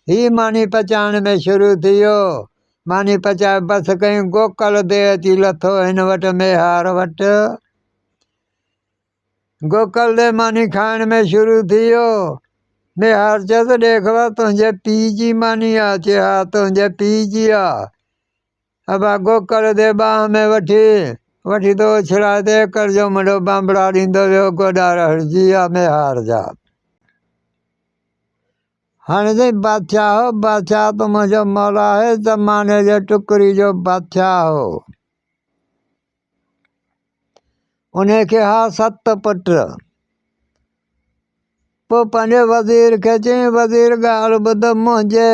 ही मानी पचाइण में शुरू थी वियो। मानी पचाए बस कई गोकल दे अची लथो हिन वटि मेहार वटि। गोकल दे मानी खाइण में शुरू थी वियो। मेहार चयसि ॾेख तुंहिंजे पीउ जी मानी आहे। चए हा तुंहिंजे पीउ जी आहे। अबा गोकल दे बाह में वठी तो छिड़ाए दे कर जो मुंहिंजो बांबड़ा ॾींदो वियो गोॾा रहड़जी विया मेहार जा। हाणे चई बादशाह हो, बादशाह तो मुंहिंजो मौला आहे, ज़माने जे टुकड़ी जो बादशाह हो। उन खे हा 7 पुट। पोइ पंहिंजे वज़ीर खे चई वज़ीर ॻाल्हि ॿुध, मुंहिंजे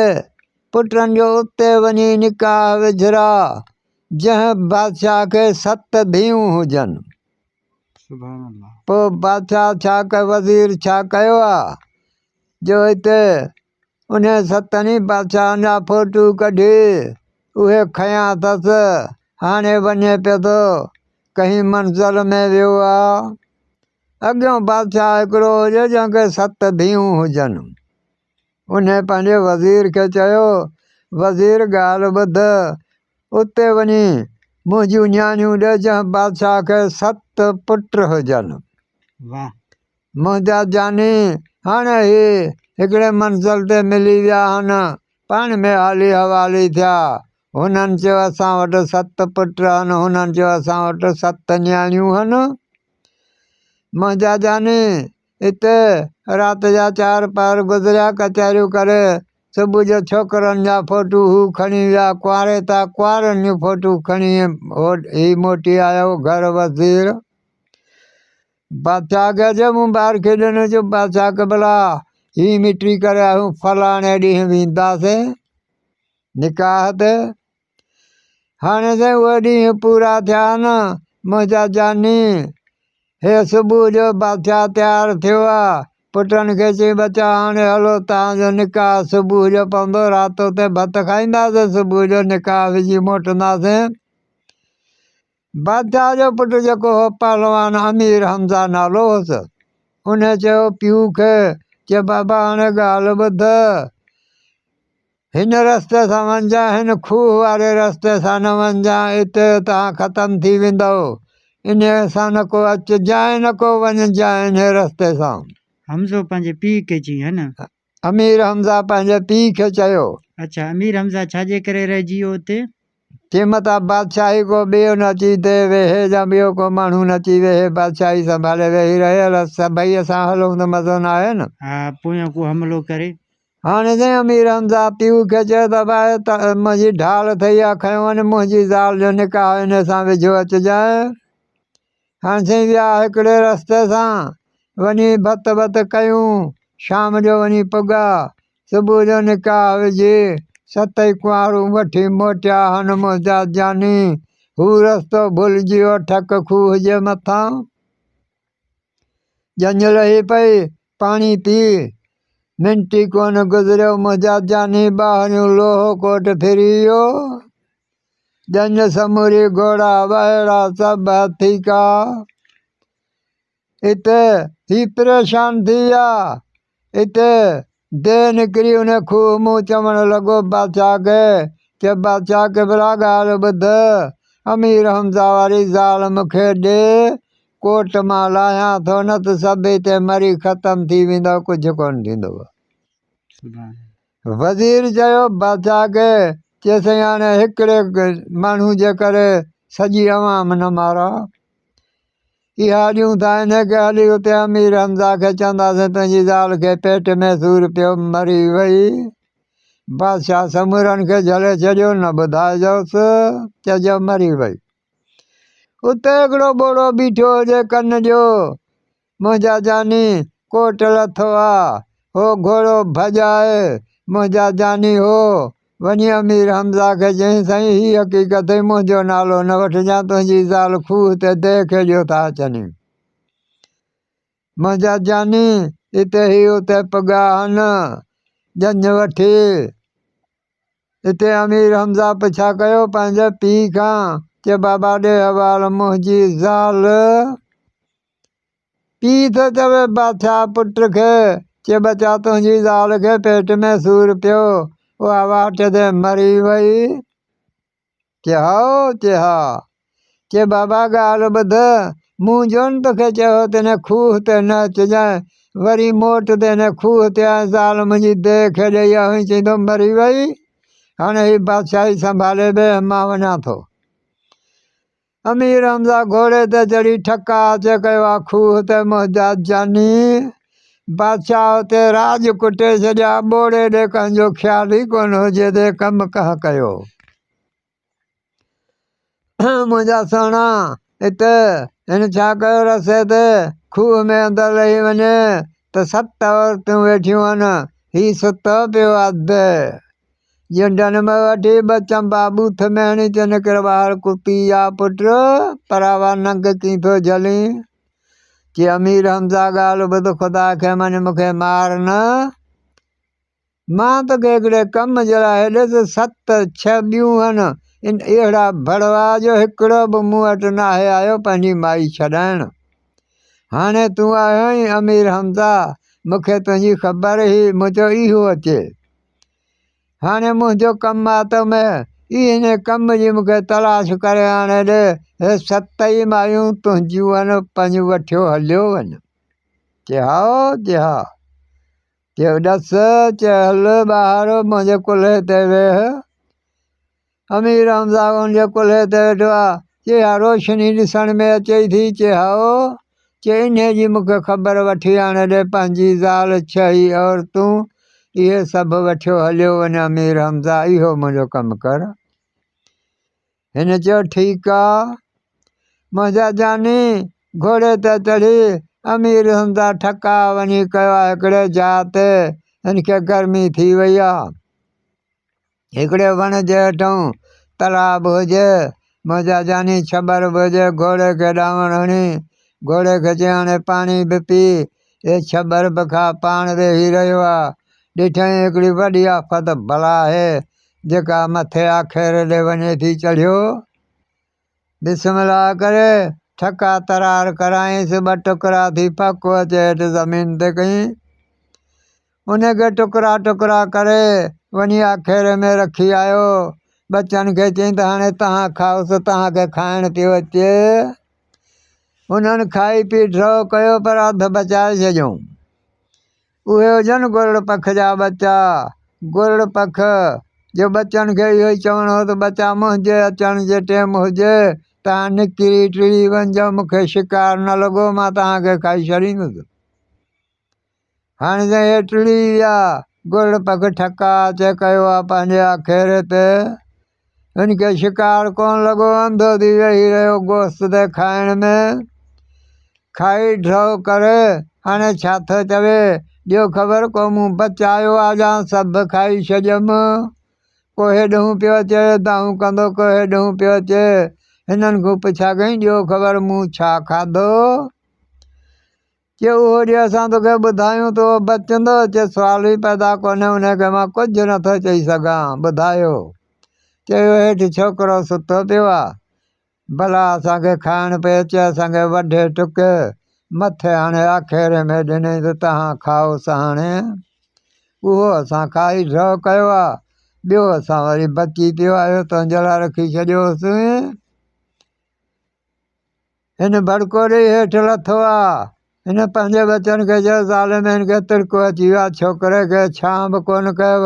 पुटनि जो उते वञी निकाह विझरा जंहिं बादशाह खे 7 धीअरूं हुजनि। पोइ बादशाह छा कयो, वज़ीर छा कयो आहे जो हिते उन 7 बादशाह जा फोटू कढी उहे खयां अथसि। हाणे वञे पियो थो कहीं मंज़िल में वियो आहे। अॻियों बादशाह हिकिड़ो हुजे जंहिंखे 7 धीअरूं हुजनि। उन पंहिंजे वज़ीर खे चयो वज़ीर ॻाल्हि ॿुध, उते वञी मुंहिंजियूं न्याणियूं ॾे जंहिं बादशाह खे 7 पुट हुजनि। मुंहिंजा जानी हाणे ही हिकिड़े मंज़िल ते मिली विया आहिनि, पाण में हाली हवाली थिया। हुननि चयो असां वटि 7 पुट आहिनि, हुननि चयो असां वटि 7 न्याणियूं आहिनि। मुंहिंजा जानी हिते राति जा 4 पहर गुज़रिया कचहरियूं करे, सुबुह जो छोकिरनि जा फोटू हू खणी विया कुंवारे था, कुंवारनि जूं फोटू खणी ही मोटी आयो घर वज़ीर। बादशाह खे चयो मूं ॿार खे ॾिनो जो बादशाह खे भला ही मिटी करे आयूं फलाणे ॾींहुं वेंदासीं निकाह ते। हाणे त उहे ॾींहं पूरा थिया आहिनि। मुंहिंजा जानी हे सुबुह जो बादशाह तयारु थियो आहे, पुटनि खे चई बचा हाणे हलो तव्हांजो निकाह सुबुह जो पवंदो, राति उते भत खाईंदासीं, सुबुह जो निकाह विझी मोटंदासीं। बादशाह जो पुटु जेको हो पहलवान अमीर हमज़ा नालो हुअसि, उन चयो पीउ खे चए बाबा हाणे ॻाल्हि ॿुध, हिन रस्ते सां वञजांइ, हिन खूह वारे रस्ते सां न वञजांइ, हिते तव्हां ख़तमु थी वेंदव। इन सां न को अचिजांइ न को वञजांइ इन रस्ते सां। हमज़ो पंहिंजे पीउ खे चई है न? अमीर हमज़ा पंहिंजे पीउ खे चयो। अच्छा, अमीर हमज़ा छाजे करे रहिजी वियो हुते? चई मथां बादशाही को ॿियो न अची थिए, वेहे जा ॿियो को माण्हू न अची वेहे, बादशाही संभाले वेही रहे, सभई असां हलूं त मज़ो न आहे न। हा, पोयां को हमिलो करे। हाणे चई अमीर हमज़ा पीउ खे चयो त भाई मुंहिंजी ढाल ठही आहे, खयो वञ मुंहिंजी ज़ाल जो निकाह इन सां वेझो अचिजांइ। हाणे चई विया हिकिड़े रस्ते सां, वञी भत कयूं, शाम जो वञी पुॻा, सुबुह जो निकाह विझी 7 कुंवारूं वठी मोटिया हन मुंहिंजा जानी। हू रस्तो भुलिजी वियो ठक खूह जे मथां। जंज लही पई, पाणी पी, मिंट ई कोन गुज़रियो मुंहिंजा जानी ॿाहिरियूं लोहो कोट फिरी वियो। जंज समूरी घोड़ा ॿाहिड़ा सभु हथी का। हिते ही परेशान थी विया। हिते देह निकिरी उन खूह मुंहुं चवणु लॻो बादशाह खे, कि बादशाह खे भला ॻाल्हि ॿुध, अमीर हमज़ा वारी ज़ाल मूंखे ॾे, कोट मां लाहियां थो, न त सभु हिते मरी ख़तमु थी वेंदव, कुझु कोन थींदव। वज़ीर चयो बादशाह खे, चएसि हाणे हिकिड़े माण्हू जे करे सॼी अवाम न मारा। इहा ॾियूं था हिन खे हली उते अमीर हमज़ा खे चवंदासीं तुंहिंजी ज़ाल खे पेट में सूरु पियो मरी वई। बादशाह समूरनि खे झले छॾियो, न ॿुधाइजोसि, चइजो मरी वई। उते हिकिड़ो ॿोड़ो बीठो हुजे कन जो, मुंहिंजा जानी कोट लथो आहे, हो घोड़ो भॼाए मुंहिंजा जानी हो वञी अमीर हमज़ा खे चई साईं ही हक़ीक़त मुंहिंजो नालो न वठिजांइ, तुंहिंजी ज़ाल खूह ते देह खेॾियो था अचनि। मुंहिंजा जानी हिते ही उते पुॻा आहिनि, जंज वठी। हिते अमीर हमज़ा पुछा कयो पंहिंजे पीउ खां, कि बाबा ॾे हवाल मुंहिंजी ज़ाल। पीउ थो चवे बादशाह पुट खे, चे बचा तुंहिंजी ज़ाल खे पेट में सूर पियो उहा वाट ते मरी वई चे हा चे बाबा ॻाल्हि ॿुध मूं जो न तोखे चयो तिने खूह ते न अचिजांइ वरी मोट ते हिन खूह ते आहीं ज़ाल मुंहिंजी देह खे ॾेई हुई चईंदो मरी वई हाणे हीअ बादशाही संभाले ॿे मां वञा थो अमीर हमज़ा घोड़े ते चढ़ी ठका अचे कयो आहे खूह ते मुंहिंजा जानी बादशाह हुते राज कुटे छॾिया ॿोड़े ॾे कंहिंजो ख़्यालु ई कोन हुजे ते कमु कंहिं कयो मुंहिंजा सुहिणा हिते हिन छा कयो रस्ते ते खूह में अंदरि लही वञे त 7 औरतूं वेठियूं आहिनि हीउ सुतो पियो अधु झुंडनि में वठी ॿ चंबा बूथ में हणी ते निकिर ॿाहिरि कुती या पुट परावा नंग कीं थो झली कि अमीर हमज़ा ॻाल्हि ॿुध ख़ुदा खे मन मूंखे मार न मां तोखे हिकिड़े कम जे लाइ हेॾे त 7 6 ॿियूं आहिनि इन अहिड़ा भड़वा जो हिकिड़ो बि मूं वटि न आहे आयो पंहिंजी माई छॾाइण हाणे तूं आयो आहीं अमीर हमज़ा मूंखे तुंहिंजी ख़बर ई मुंहिंजो इहो अचे हाणे मुंहिंजो कमु आहे त मैं इन कम जी मूंखे तलाश करे हाणे ॾे हे 7 ई मायूं तुंहिंजियूं आहिनि पंहिंजूं वठियो हलियो वञ चे हा चे ॾस चे हल ॿाहिरि मुंहिंजे कुल्हे ते वेह अमीर हमज़ा उनजे कुल्हे ते वेठो आहे चे हा रोशनी ॾिसण में अचे थी चे हाओ चे इन जी मूंखे ख़बर वठी हाणे ॾे पंहिंजी ज़ाल 6 औरतूं इहे सभु वठियो हलियो वञ अमीर हमज़ा इहो मुंहिंजो कमु कर हिन चयो ठीकु आहे मुंहिंजा जानी घोड़े ते चढ़ी अमीर हमज़ा ठका वञी कयो आहे हिकिड़े जाइ ते हिनखे गर्मी थी वई आहे हिकिड़े वण जे हेठूं तालाब हुजे मुंहिंजा जानी छबर बि हुजे घोड़े खे ॾावण हणी घोड़े खे चई हाणे पाणी बि पी हे छबर बि खा पाण वेही रहियो आहे ॾिठई हिकिड़ी वॾी आफ़त भला आहे जेका मथे आखेर ॾे वञे थी चढ़ियो बिस्मिल्लाह करे ठका तरार कराईंसि 2 टुकड़ा थी फको अचे हेठि ज़मीन ते कयईं उनखे टुकड़ा टुकड़ा करे वञी आखेरे में रखी आयो बच्चनि खे चई त हाणे तव्हां खाओसि तव्हांखे खाइण पियो अचे उन्हनि खाई पी ड्रॉ कयो पर अधु बचाए छॾियऊं उहे हुजनि गुरड़ पख जा बच्चा गुरड़ पख जो बच्चनि खे इहो ई चवणो हो त बच्चा मुंहिंजे अचण जे टाइम हुजे तव्हां निकिरी टिड़ी वञिजो मूंखे शिकार न लॻो मां तव्हांखे खाई छॾींदुसि हाणे त हे टिड़ी विया गुरड़ पख ठका अचे कयो आहे पंहिंजे आखेरे ते हिनखे शिकार कोन लॻो अंधो थी वेही रहियो गोश्त ते खाइण में खाई ड्रॉ करे हाणे छा थो चवे ॾियो ख़बर को मूं बचायो आहे या सभु खाई छॾियमि को हेॾूं पियो अचे दाऊं कंदो को हेॾूं पियो अचे हिननि खां पुछा कई ॾियो ख़बर मूं छा खाधो के उहो ॾींहुं असां तोखे ॿुधायूं त उहो बचंदो चे सुवाल ई पैदा कोन्हे उनखे मां कुझु नथो चई सघां ॿुधायो चयो हेठि छोकिरो सुतो पियो आहे भला असांखे खाइण पियो अचे असांखे वढे टुके मथे हाणे आखेरे में ॾिनई त तव्हां खाओसि हाणे उहो असां खाई ड्रॉ कयो आहे ॿियो असां वरी बची पियो आयो तुंहिंजे लाइ रखी छॾियोसि हिन भड़को ॾेई हेठि लथो आहे हिन पंहिंजे बचनि खे चयो ज़ाल में हिनखे तिड़को अची वियो आहे छोकिरे खे छां बि कोन कयव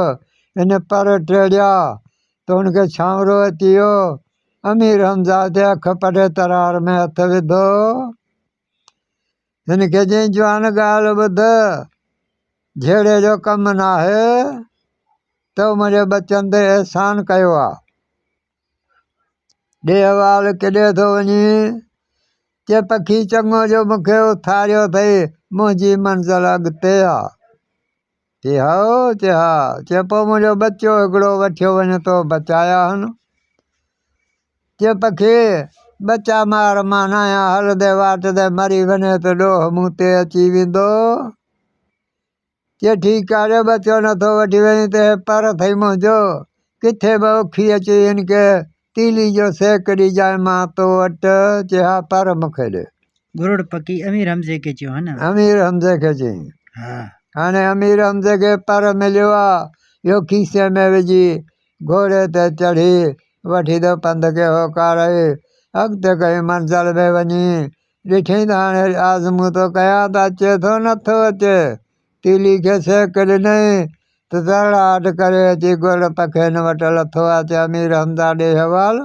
हिन पर टेड़िया त हुनखे छांवरो अची वियो अमीर हमज़ा ते अखि पटे तरार में हथु विधो हिनखे चई जवान ॻाल्हि ॿुध जहिड़े जो कमु न आहे तो मुंहिंजे बचनि ते एहसान कयो आहे ॾे हवाल केॾे थो वञी चे पखी चङो जो मूंखे उथारियो अथई मुंहिंजी मंज़िल अॻिते आहे चे हाओ चे हा चे पोइ मुंहिंजो बचो हिकिड़ो वठियो वञे थो बचाया आहिनि चे पखी बचा मार मां न आहियां हलंदे वाट ते मरी वञे त ॾोह मूं ते अची वेंदो चे ठीकु आहे ॾे बचो नथो वठी वञे त पर अथई मुंहिंजो किथे बि औखी अची हिनखे तीली जो सेक ॾिजांइ मां तो वटि चे हा पर मूंखे ॾे गुरुड़ पकी अमीर हमज़े के चयो है ना अमीर हमज़े खे चई हाँ हाणे अमीर हमज़े खे पर मिलियो आहे, इहो खीसे में विझी घोड़े ते चढ़ी वठी थो पंध खे होकारे अॻिते कई मंज़िल में वञी ॾिठईं त हाणे आज़मू थो कयां त अचे थो नथो अचे। तीली खे सेक ॾिनई त तड़ाहट करे अची गुड़ पखेन वटि लथो आहे। चए अमीर हमज़ा ॾे हवालु,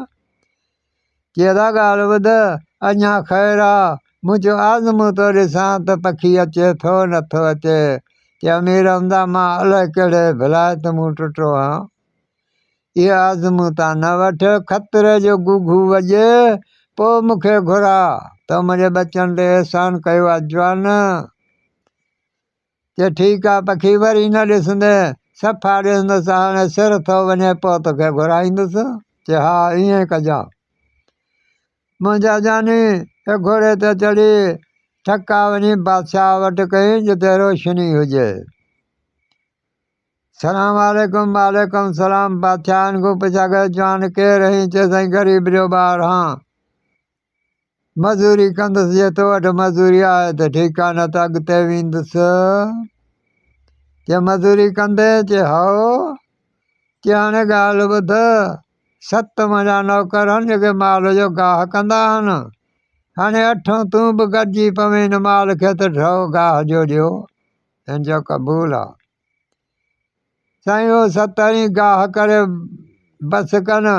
चए था ॻाल्हि ॿुध, अञा ख़ैरु आहे मुंहिंजो आज़मू थो ॾिसां त पखी अचे थो नथो अचे। चए अमीर हमज़ा मां अलाए कहिड़े विलायत मूं टुटो आहियां, इहा आज़मू तां न वठि, ख़तरे जो गुघू वॼे पोइ मूंखे घुरा त मुंहिंजे बचनि ते अहसान कयो आहे जवान। चए ठीकु आहे पखी वरी न ॾिसंदे, सफ़ा ॾिसंदुसि, हाणे सिर थो वञे पोइ तोखे घुराईंदुसि। चए हा ईअं ई कजां। मुंहिंजा जानी हे घोड़े ते चढ़ी ठका वञी बादशाह वटि कई जिते रोशनी हुजे। सलाम वालेकुम। वालेकुम सलाम। बादशाहनि खां पुछा कयो जवान केरु रही? चए साईं ग़रीब जो ॿारु हां, मज़ूरी कंदुसि, जे तो वटि मज़ूरी आहे त ठीकु आहे, न त अॻिते वेंदुसि। चए मज़ूरी कंदे? चए हाओ। चए हाणे ॻाल्हि ॿुध, 7 मुंहिंजा नौकर आहिनि जेके माल जो गाह कंदा आहिनि, हाणे 8 तूं बि गॾिजी पवे हिन माल खे त ढो गाह जो ॾियो। हिन जो क़बूलु आहे। साईं उहो 7 ई गाह करे बसि कनि,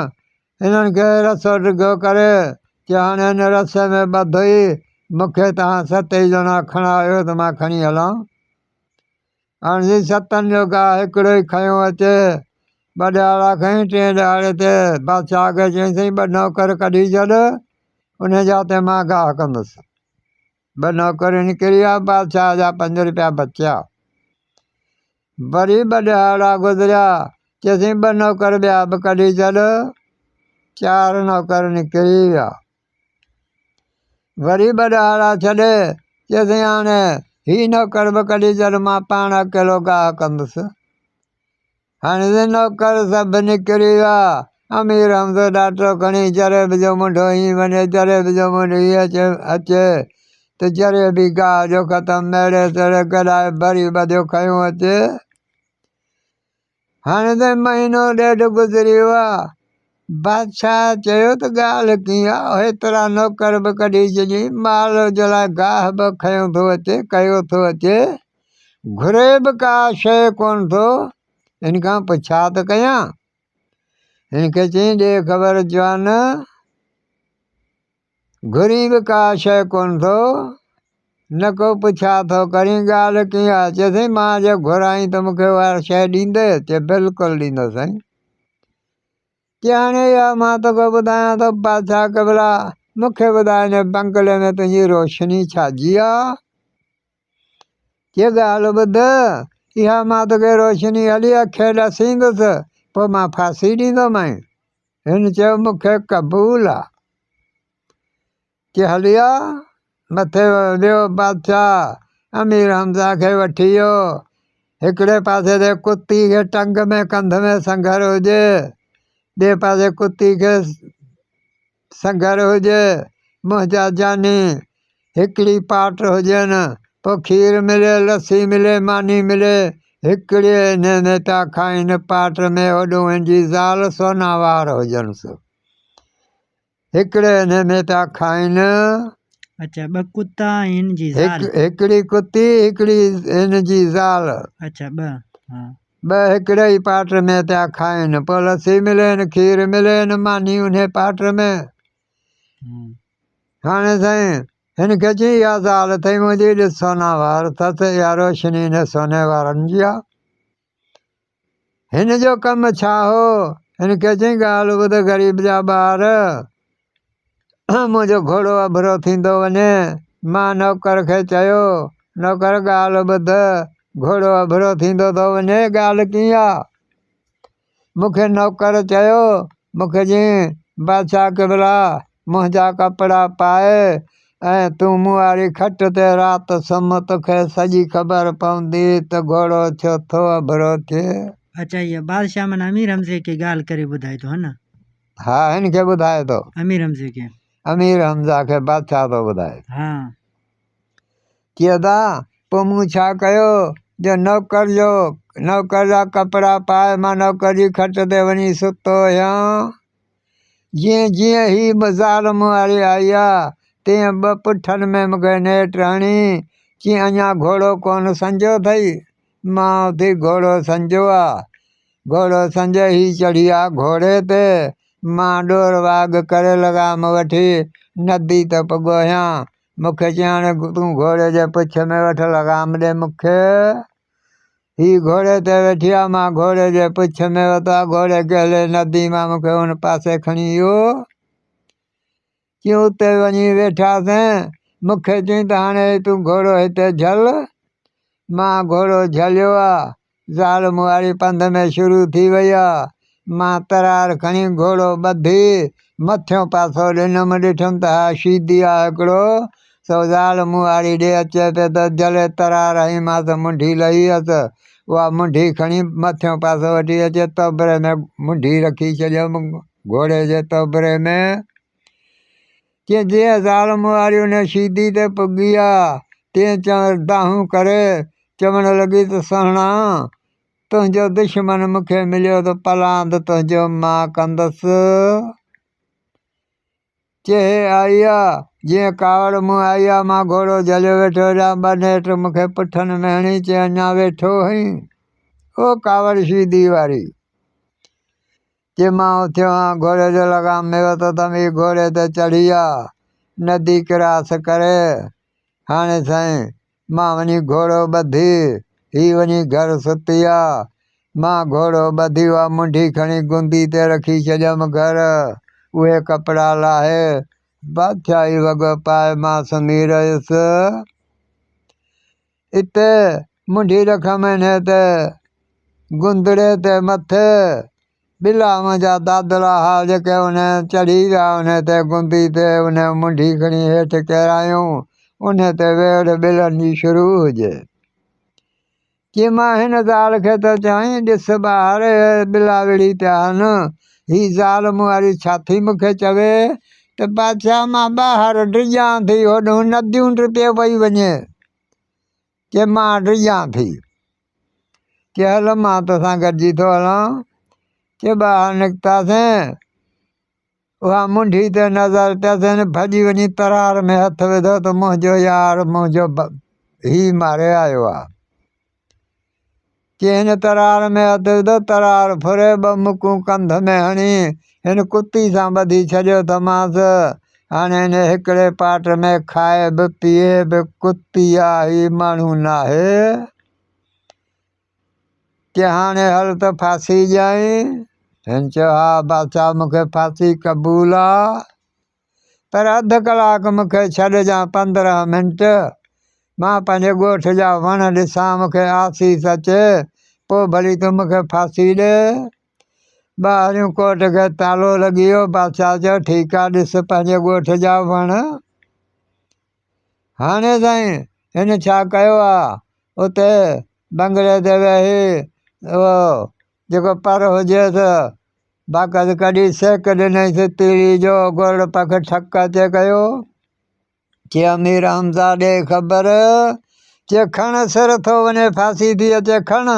हिननि खे रसो ढिघो करे चए हाणे हिन रसे में ॿधोई, मूंखे तव्हां 7 ॼणा खणायो त मां खणी हलां। हाणे 7 जो गाह हिकिड़ो ई खयों अचे, 2 ॾियारा खईं, 3 ॾियारे ते बादशाह खे चई साईं 2 नौकर कढी छॾ, उन जा ते मां गाह कंदुसि। 2 नौकर निकिरी विया, बादशाह जा 5 रुपया बचिया। वरी 2 ॾियारा गुज़रिया, चएसि 2 नौकर ॿिया बि कढी छॾ, 4 नौकर निकिरी विया। वरी 2 ॾियारा छॾे चएसि हाणे ही नौकर बि कढी छॾ, मां पाण अकेलो गाह कंदुसि। हाणे नौकर सभु निकिरी विया। अमीर हमज़ो ॾाटो खणी जरेब जो मुंडो हीअं वञे, जरेब जो मुंडो हीअं अचे त जरेबी गाह जो ख़तमु, मेड़े तेड़े गॾाए भरी ॿधियो खयों अचे। हाणे त 1 महीनो 1.5 गुज़री वियो आहे। बादशाह चयो त ॻाल्हि कीअं आहे, हेतिरा नौकर बि कढी छॾी, माल जे लाइ गाह बि खयों थो अचे, कयो थो अचे, घुरे बि का शइ कोन थो, हिन खां पुछा त कयां। हिन खे चई ॾे ख़बर जवान, घुरी बि का शइ कोन थो, न को पुछा थो करी, ॻाल्हि कीअं आहे? चए साईं मां जे घुराई त मूंखे उहा शइ ॾींदे? चए बिल्कुलु ॾींदो साईं। चए हाणे इहा मां तोखे ॿुधायां थो बादशाह के भला मूंखे ॿुधाए हिन बंगले में तुंहिंजी रोशनी छाजी आहे? चए ॻाल्हि ॿुध, इहा मां तोखे रोशनी हली अखे ॾसींदुसि, पोइ मां फांसी ॾींदोमांइ। हिन चयो मूंखे क़बूलु आहे। चए हली आ। मथे वियो बादशाह, अमीर हमज़ा खे वठी वियो। हिकिड़े पासे ते कुती खे टंग में कंध में संघर हुजे, ॿिए पासे कुती खे संघर हुजे। मुंहिंजा जानी हिकिड़ी पाट हुजनि, पोइ खीर मिले, लस्सी मिले, मानी मिले, हिकिड़े हिन में पिया खाइनि पाट में, होॾो हिनजी ज़ाल सोनावार हुजनिसि, हिकिड़े हिन में पिया खाइनि। अच्छा 2 कुता हिन जी ज़ाल? हिकिड़ी कुती, हिकिड़ी हिन जी ज़ाल। अच्छा 2, हा 2 हिकिड़े ई पाट में पिया खाइनि, पोइ लस्सी मिलेनि, खीर मिलेनि, मानी उन पाट में। हाणे साईं हिन खे चई इहा ज़ाल अथई मुंहिंजी, ॾिस सोनावार अथसि, इहा रोशनी हिन सोने वारनि जी आहे। हिन जो कमु छा हो? हिन खे चई ॻाल्हि ॿुध ग़रीब जा ॿार, मुंहिंजो घोड़ो अभरो थींदो वञे, मां नौकर खे चयो नौकर ॻाल्हि ॿुध, घोड़ो अभरो थींदो थो वञे, ॻाल्हि कीअं आहे? मूंखे नौकर चयो, मूंखे चई बादशाह के भला मुंहिंजा कपिड़ा पाए ऐं तूं मूं वारी खट ते राति सुम्ह, तोखे सॼी ख़बर पवंदी त घोड़ो छो थो अभरो थिए। अच्छा इहा बादशाह माना अमीर हमज़े खे ॻाल्हि करे ॿुधाए थो, है न? हा हिन खे ॿुधाए थो, अमीर हमज़े खे। अमीर हमज़ा खे बादशाह थो ॿुधाए। हा चए था पोइ मूं छा कयो, जो नौकर जा कपिड़ा पाए मां नौकर जी खट ते वञी सुतो हुयमि। जीअं जीअं ही ज़ाल मुआरी आई आहे तीअं ॿ पुठनि में मूंखे नेठि हणी चई अञा घोड़ो कोन संजो अथई। मां उथी घोड़ो संजो आहे। घोड़ो संजय ही चढ़ी आहे घोड़े ते। मां ॾोर वाग करे लगाम वठी नदी ते पहुतो आहियां। मूंखे चई हाणे तूं घोड़े जे पुछ में वठ लगाम ॾे मूंखे। ही घोड़े ते वेठी आहे। मां घोड़े जे पुछ में वरिता। घोड़े खे हले नदी मां मूंखे हुन पासे खणी वियो। चई उते वञी वेठासीं। मूंखे चई त हाणे तूं घोड़ो हिते झल। मां घोड़ो झलियो आहे। ज़ाल मुआरी पंध में शुरू थी वई आहे। मां तरार खणी घोड़ो ॿधी मथियों पासो ॾिनमि। ॾिठुमि त हा शीदी आहे हिकिड़ो। सो ज़ाल मुआरी ॾे अचे पियो त झले तरार हईंमांसि मुंडी लही हुअसि। उहा मुंडी खणी मथियों पासो वठी अचे तोबरे में मुंडी रखी छॾियमि घोड़े जे तोबरे में। कि जीअं ज़ाल मुआरी उन शीदी ते पुॻी आहे तीअं दाहूं करे चवणु लॻी त सुहिणा तुंहिंजो दुश्मन मूंखे मिलियो त पलांद तुंहिंजो मां कंदसि। चए आई आहे जीअं कावड़ मूं आई आहे। मां घोड़ो झलियो वेठो हुजां। ॿ नेठ मूंखे पुठनि में हणी चई अञा वेठो हुई ओ कावड़ शीदी वारी। कि मां उथियो आहियां घोड़े जो लगाम में वरितो त ही घोड़े ते चढ़ी आहे नदी क्रॉस करे। हाणे साईं मां वञी घोड़ो ॿधी ही वञी घर सुती आहे। मां घोड़ो ॿधी उहा मुंडी खणी गुंदी ते रखी छॾियमि घर। उहे कपिड़ा लाहे बादशाही वॻो पाए मां सुम्ही रहियुसि। हिते मुंडी रखियमि हिन ते गुंदड़े ते मथे बिला मुंहिंजा दादरा हा जेके उन चढ़ी विया उन ते गुंदी ते उन मुंडी खणी हेठि किरायूं उन ते वेड़ ॿिलनि जी शुरू हुजे। कि मां हिन ज़ाल खे त चई ॾिस ॿाहिरि ॿिला विड़ी पिया आहिनि। ही ज़ाल मुआरी छा थी मूंखे चवे त बादशाह मां ॿाहिरि डिॼां थी होॾूं नदियूं पियो पई वञे। कि मां डिॼां थी। कि हल मां तोसां गॾिजी थो हलां। कि ॿाहिरि निकितासीं। उहा मुंडी ते नज़र पियासीं भॼी वञी तरार में हथु विधो त मुंहिंजो यार मुंहिंजो ही मारे आयो आहे। कि हिन तरार में हथु विधो तरार फुरे ॿ मुकूं कंध में हणी हिन कुती सां ॿधी छॾियो अथमांसि। हाणे हिन हिकिड़े पाट में खाए बि पीए बि कुती आहे ही माण्हू न आहे। कि हाणे हल त फांसी ॾियई। हिन चयो हा बादशाह मूंखे फांसी क़बूल आहे पर अधु कलाकु मूंखे छॾिजांइ 15 मिंट मां पंहिंजे ॻोठ जा वण ॾिसां मूंखे आसीस अचे पोइ भली तूं मूंखे फांसी ॾे। ॿाहिरियों कोट खे तालो लॻी वियो। बादशाह चयो ठीकु आहे ॾिस पंहिंजे ॻोठ जा वण। हाणे साईं हिन छा कयो आहे उते बंगले ते वेही उहो जेको पर हुजेसि बाक़सि कढी सेक ॾिनईसि तीली जो गुड़ पख ठक अचे कयो। चई अमीर हमज़ा ॾे ख़बर। चई खण सिर थो वञे फांसी थी अचे खण।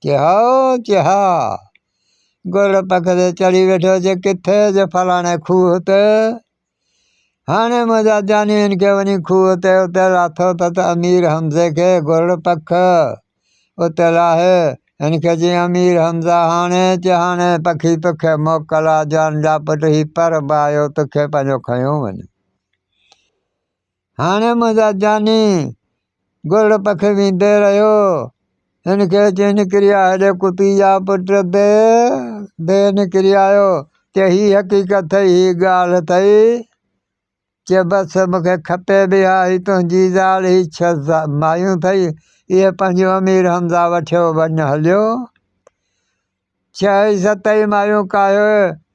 चई हा गुड़ पख ते चढ़ी वेठो। चई किथे जे फलाणे खूह ते। हाणे मुंहिंजा जानी हिन खे वञी खूह ते उते लाथो त अमीर हमज़े खे गुड़ पख उते लाहे हिन खे चई अमीर हमज़ा हाणे चई हाणे पखी तोखे मोकल आहे जान जा पुट ही पर बि आयो तोखे पंहिंजो खयो वञे। हाणे मुंहिंजा जानी गुड़ पख वींदे रहियो। हिन खे चई निकिरी आ हेॾे कुती जा पुट दे निकिरी आयो। चई ही हक़ीक़त अथई ही ॻाल्हि अथई। चई बसि मूंखे खपे बि हा ही तुंहिंजी ज़ाल ही 6 मायूं अथई इहे पंहिंजो अमीर हमज़ा वठियो वञ हलियो। 6 7 मायूं कायो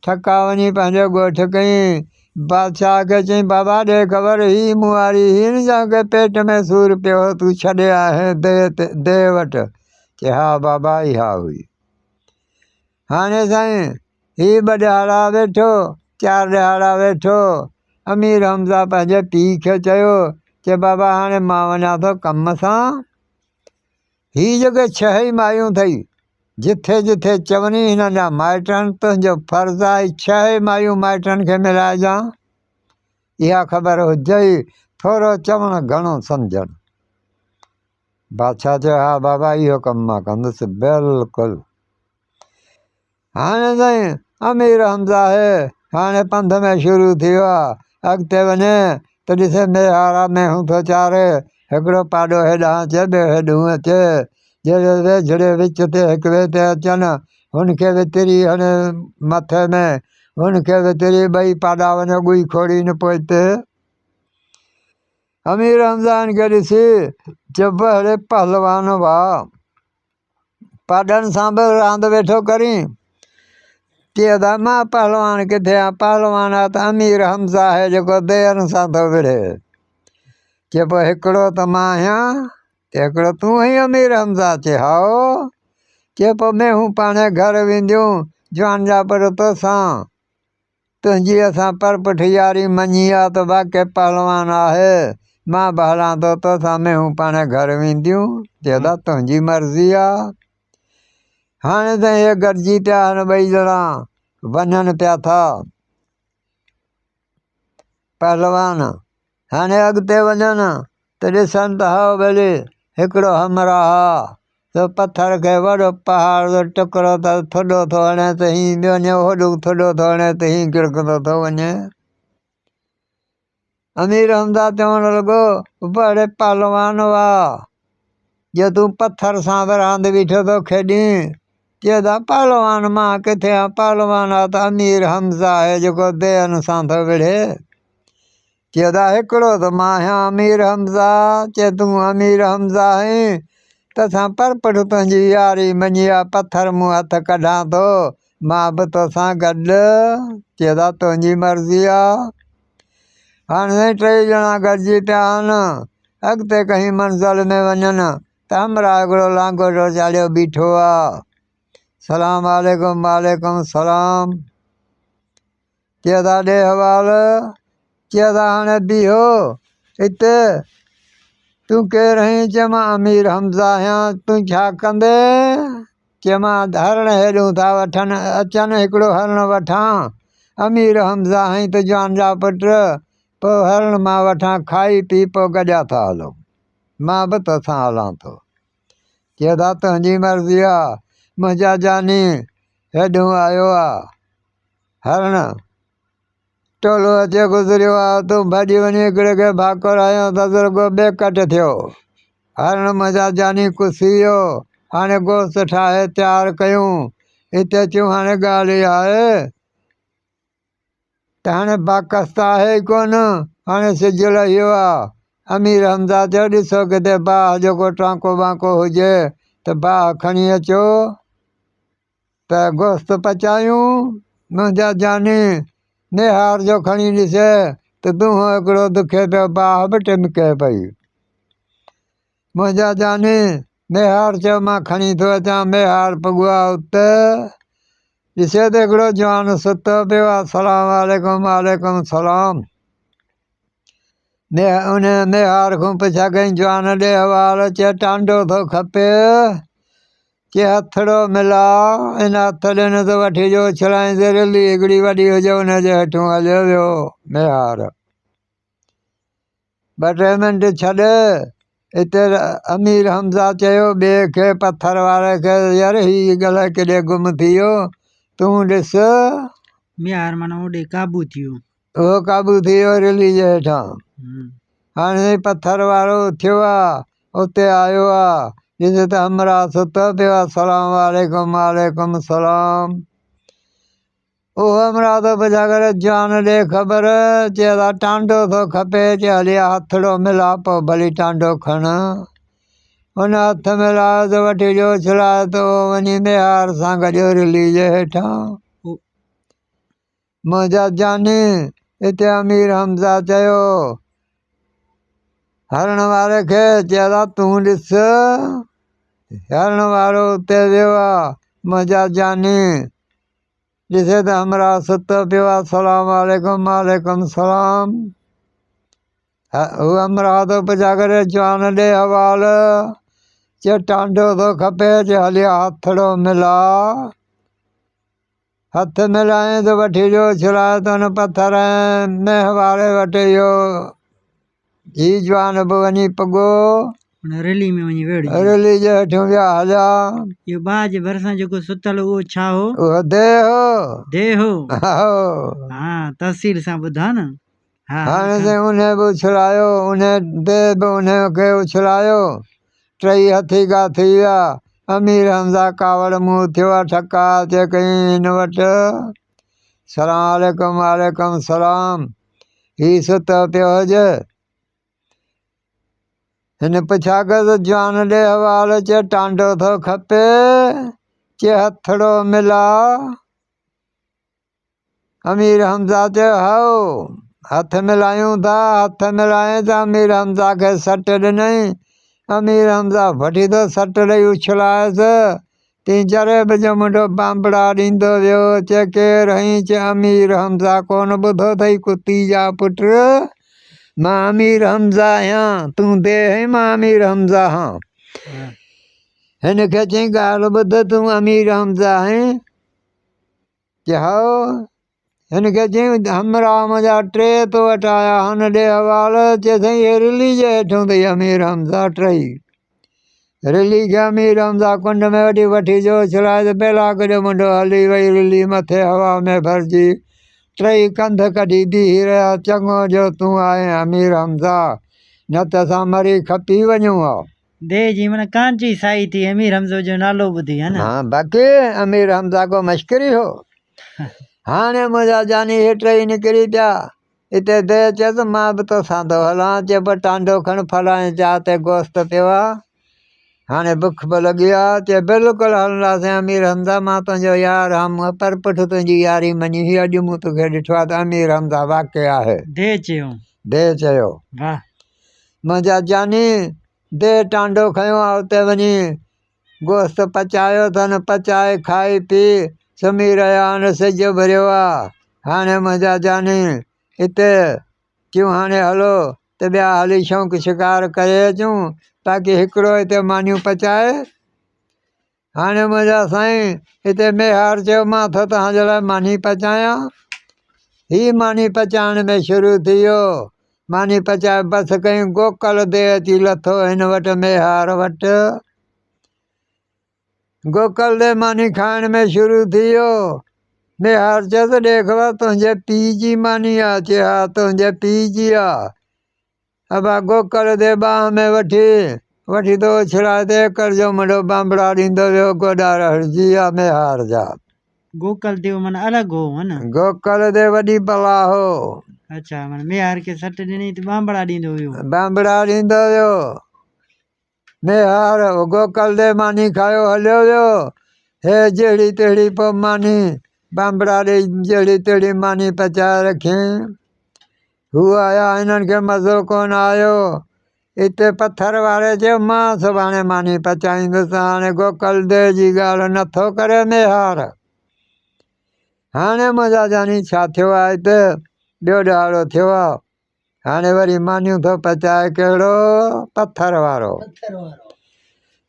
ठका वञी पंहिंजो ॻोठ कयईं। बादशाह खे चई बाबा ॾे ख़बर ही मुआरी हिन जंहिंखे पेट में सूरु पियो तूं छॾे आहे दे वटि। चई हा बाबा इहा हुई। हाणे साईं ही 2 ॾियारा वेठो 4 ॾियारा वेठो। अमीर हमज़ा पंहिंजे पीउ खे चयो चई बाबा हाणे मां वञा थो कम सां। ही जॻह 6 ई मायूं अथई जिथे जिथे चवनी हिननि जा माइटनि तुंहिंजो फर्ज़ु आहे 6 मायूं माइटनि खे मिलाइजां इहा ख़बर हुजई थोरो चवणु घणो सम्झणु बादशाह चयो हा बाबा इहो कमु मां कंदुसि बिल्कुलु हाणे साईं अमीर हमज़ा आहे हाणे पंध में शुरू थी वियो आहे अॻिते वञे त ॾिसे मेहारा मेहूं थो चाढ़े हिकिड़ो पाॾो हेॾां अचे ॿियो हेॾूं अचे जहिड़े वेझड़े विच ते हिक ॿिए ते अचनि हुनखे वितिरी हणे मथे में हुनखे वितिरी ॿई पाॾा वञो ॻुई खोड़ी न पोइते अमीर हमज़ान खे ॾिसी जब अहिड़े पहलवान वाह पाॾनि सां बि रांदि वेठो करीं चए त मां पहलवान किथे आहियां पहलवान आहे त अमीर हमज़ा आहे जेको देर सां थो विढ़े चए पोइ हिकिड़ो त मां आहियां हिकिड़ो तूं ई अमीर हमज़ा चए हाओ चए पोइ मेहूं पाणे घर वेंदियूं जवान जा पर तोसां तुंहिंजी असां परपुठ यारी मञी आहे त वाक़ई पहलवान आहे मां बि हलां थो तोसां मेहूं पाणे घर वेंदियूं चए त तुंहिंजी मर्ज़ी आहे हाणे त इहे गॾिजी पिया आहिनि ॿई ॼणा वञनि पिया था पहलवान हाणे अॻिते वञनि त ॾिसनि त हा भली हिकिड़ो हमराह आहे त पथर खे वॾो पहाड़ जो टुकड़ो त थुॾो थो हणे त हीअं वञे होॾो थुॾो थो हणे त हीअं किरकंदो थो वञे अमीर हमज़ा चवणु लॻो बड़े पहलवान वाह जो तूं पथर सां बि रांदि बीठो थो खेॾीं चए त पहलवान मां किथे आहियां पहलवान आहे त अमीर हमज़ा आहे जेको देहनि सां थो विढ़े चए त हिकिड़ो त मां आहियां अमीर हमज़ा चए तूं अमीर हमज़ा आहीं त असां परपुठ तुंहिंजी यारी मञी आहे पथर मूं हथु कढां थो मां बि तोसां गॾु चए त तुंहिंजी मर्ज़ी आहे हाणे टई ॼणा गॾिजी पिया आहिनि अॻिते कहीं मंज़िल में वञनि त हमरा हिकिड़ो लांगोटो चाढ़ियो बीठो आहे सलाम वालेकुम वालेकुम सलाम चए त ॾे हवाल चए त हाणे बीहो हिते तूं केरु आहीं चए मां अमीर हमज़ा आहियां तूं छा कंदे चए मां हरण हेॾूं था वठनि अचनि हिकिड़ो हरण वठां अमीर हमज़ा आहीं त जवान जा पुट पोइ हरण मां वठां खाई पी पोइ गॾिया था हलूं मां बि तोसां हलां थो चए त तुंहिंजी मर्ज़ी आहे मुंहिंजा जानी हेॾूं आयो आहे हरण टोलो अचे गुज़रियो आहे तूं भॼी वञी हिकिड़े खे भाकुर आयो त रुॻो ॿेकट थियो हरण मुंहिंजा जानी कुसी वियो हाणे गोश्त ठाहे तयारु कयूं हिते अचूं हाणे ॻाल्हि इहा आहे त हाणे बाकस त आहे ई कोन हाणे सिजु लहियो आहे अमीर हमज़ा चयो ॾिसो किथे बाहि जेको टांको वांको हुजे त बाहि खणी अचो त गोश्त पचायूं मुंहिंजा जानी निहार जो खणी ॾिसे त तूं हिकिड़ो दुखे पियो बाहि बि टिमके पई मुंहिंजा जानी निहार चयो मां खणी थो अचां निहार पुॻो आहे उते ॾिसे त हिकिड़ो जवान सुतो पियो आहे सलाम वालेकुम वालेकुम सलाम उन निहार खां पुछा कई जवान ॾे हवाल चए टांडो थो खपे चए हथड़ो मिला इन हथ ॾिन त वठी जो छड़ाई ते रिली हिकिड़ी वॾी हुजे हुनजे हेठूं हलियो वियो निहार ॿ टे मिंट छॾे हिते अमीर हमज़ा चयो ॿिए खे पथर वारे खे यार हीअ गला केॾे गुम थी वियो तूं ॾिस मेहार माना ओॾे क़ाबू थियो उहो क़ाबू थी वियो रिली जे हेठां हाणे पथर वारो थियो आहे उते आयो आहे ॾिस त हमरा सुतो पियो आहे सलाम वालेकुम वालेकुम सलाम उहो हमरा थो पुछा करे जवान ॾे ख़बर चए त टांडो थो खपे चए हली हथड़ो मिला पोइ भली टांडो खण हुन हथ मिलायो त वठी जो छुड़ाए त वञी निहार सां गॾु रिली जे हेठां मुंहिंजा जानी हिते अमीर हमज़ा चयो हरण वारे खे चए त तूं ॾिस हरण वारो उते वियो आहे मुंहिंजा जानी ॾिसे त हमरा सुतो पियो आहे सलाम वालेकुम वालेकुम सलाम हू हमरा थो पुछा करे जवान ॾे हवाल चे टांडो थो खपे चे हलिया हथड़ो मिला हथ मिलाए तो वठी जो छिड़ाए तो न पत्थर मेह वारे वटि इहो ही जवान बि वञी पॻो हुन रैली में वञी वेड़जी रैली जे हेठियों विया हलिया इहो भाउ जे भरिसां जेको सुतल उहो छा हो उहो देह हो देह हो आहो हा तफ़सील सां ॿुधा न हा हाणे त उन बि उछलायो उन देह बि उन खे उछलायो टई हथी का थी विया अमीर हमज़ा कावड़ मुंहुं थियो आहे ठका चे कई हिन वटि सलाम वालेकुम वालेकुम सलाम ही सुतो पियो हुजे हिन पुछा कयोसि जवान ॾे हवाल चे टांडो थो खपे चे हथड़ो मिला अमीर हमज़ा चयो हाओ हथ मिलायूं था हथ मिलाए त अमीर हमज़ा खे सट ॾिनई अमीर हमज़ा वठी थो सट ॾेई उछलायसि ती जरेब जो मुंडो बांबड़ा ॾींदो वियो चे केरु हई चे अमीर हमज़ा कोन ॿुधो अथई कुती जा पुट मां अमीर हमज़ा आहियां तूं दे हई मां अमीर हमज़ा हां हिन खे चई ॻाल्हि ॿुध तूं अमीर हमज़ा आहीं चे हाओ हिन खे चई हमरा मुंहिंजा टे तो वटि आया हन ॾे हवाल चे साईं हे रिली जे हेठों अथई अमीर हमज़ा टई रिली खे अमीर हमज़ा कुंड में वठी जो छिड़ाए त बेलाक जो मुंडो हली वई रिली मथे हवा में भरिजी टई कंध कढी बीही रहिया चङो जो तूं आहे अमीर हमज़ा न त असां मरी खपी वञूं हा देह जी माना कांची साई थी अमीर हमज़ो जो नालो ॿुधी है न हाँ बाक़ी अमीर हमज़ा को मश्करी हो हाणे मुंहिंजा जानी हे टई निकिरी पिया हिते देह चएसि मां बि तोसां थो हलां चे ॿ टांडो खण फलाणे जा ते गोश्त पियो आहे हाणे बुख बि लॻी आहे चे बिल्कुलु हलंदासीं अमीर हमज़ा मां तुंहिंजो यार हम पर पुठ तुंहिंजी यारी मञी ही अॼु मूं तोखे ॾिठो आहे त अमीर हमज़ा वाक़ई आहे देह चयो देह चयो वाह मुंहिंजा जानी देह टांडो खयो आहे उते वञी गोश्त पचायो अथनि पचाए खाई पी सुम्ही रहिया आहिनि सिज भरियो आहे हाणे मुंहिंजा जानी हिते चयूं हाणे हलो त ॿिया हली शौक़ु शिकार करे अचूं ताकी हिकिड़ो हिते मानियूं पचाए हाणे मुंहिंजा साईं हिते मेहार चयो मां थो तव्हांजे लाइ मानी पचायां ही मानी पचाइण में शुरू थी वियो मानी पचाए बसि कयूं गोकल देह अची लथो हिन वटि मेहार वटि गोकल दे मानी खाइण में शुरू थी वियो मेहार चयोसि ॾेख वा तुंहिंजे पीउ जी मानी आहे चे हा तुंहिंजे पीउ जी आहे अब गोकल दे बाह में वठी थो छिड़ाए ते कर जो मुंडो बांबड़ा ॾींदो वियो गोॾा रहिजी विया मेहार जा गोकल देव माना अलॻि हो है न गोकल दे वॾी बला हो अच्छा माना मेहार खे सट ॾिनी त बांबड़ा ॾींदो हुयो बांबड़ा ॾींदो वियो मेहार गोकल दे मानी खायो हलियो वियो हे जहिड़ी तहिड़ी पोइ मानी बांबड़ा ॾेई जहिड़ी तहिड़ी मानी पचाए रखियईं हू आया हिननि खे मज़ो कोन आयो हिते पथर वारे चयो मां सुभाणे मानी पचाईंदुसि हाणे गोकल देह जी ॻाल्हि नथो करे मेहार हाणे मुंहिंजा जानी छा थियो आहे हिते ॿियो ॾाढ़ो थियो आहे हाणे वरी मानियूं थो पचाए कहिड़ो पथर वारो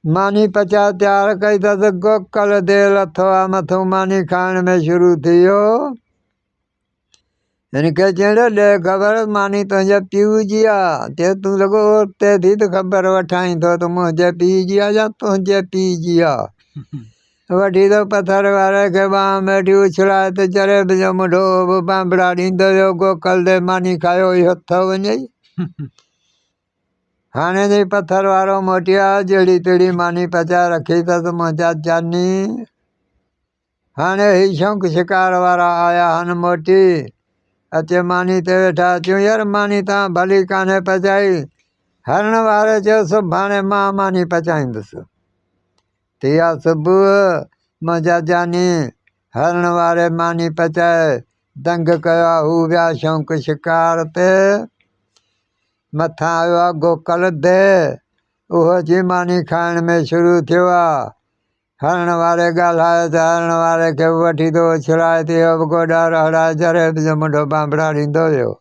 मानी पचाए तयारु कई अथसि गोकल देह लथो आहे मथां मानी खाइण में शुरू थी वियो हिन खे चई ॾे ख़बर मानी तुंहिंजे पीउ जी आहे चए तूं लॻो उते थी त ख़बर वठाई थो त मुंहिंजे पीउ जी आहे या तुंहिंजे पीउ जी आहे वठी थो पथर वारे खे बांह में वठी उछलाए त जरेब जो मुंडो बि बांबड़ा ॾींदो वियो गोकल दे मानी खायो इहो थो वञे हाणे जी पथर वारो मोटी आहे जहिड़ी तहिड़ी मानी पचाए रखी अथसि मुंहिंजा जानी हाणे ही शौक़ु शिकार वारा आया आहिनि मोटी अचे मानी ते वेठा चयूं यार मानी तव्हां भली कान्हे पचाई हरण वारे चयो सुभाणे मां मानी पचाईंदुसि थी आहे सुबुह मुंहिंजा जानी हरण वारे मानी पचाए दंग कयो आहे हू विया शौक़ु शिकार ते मथां आयो आहे गोकल देह उहो अची मानी खाइण में शुरू थियो आहे हरण वारे ॻाल्हाए त हरण वारे खे वठी थो उछलाए थी वियो बि गोॾा रहड़ाए जरेब जो मुंडो बांबड़ा ॾींदो वियो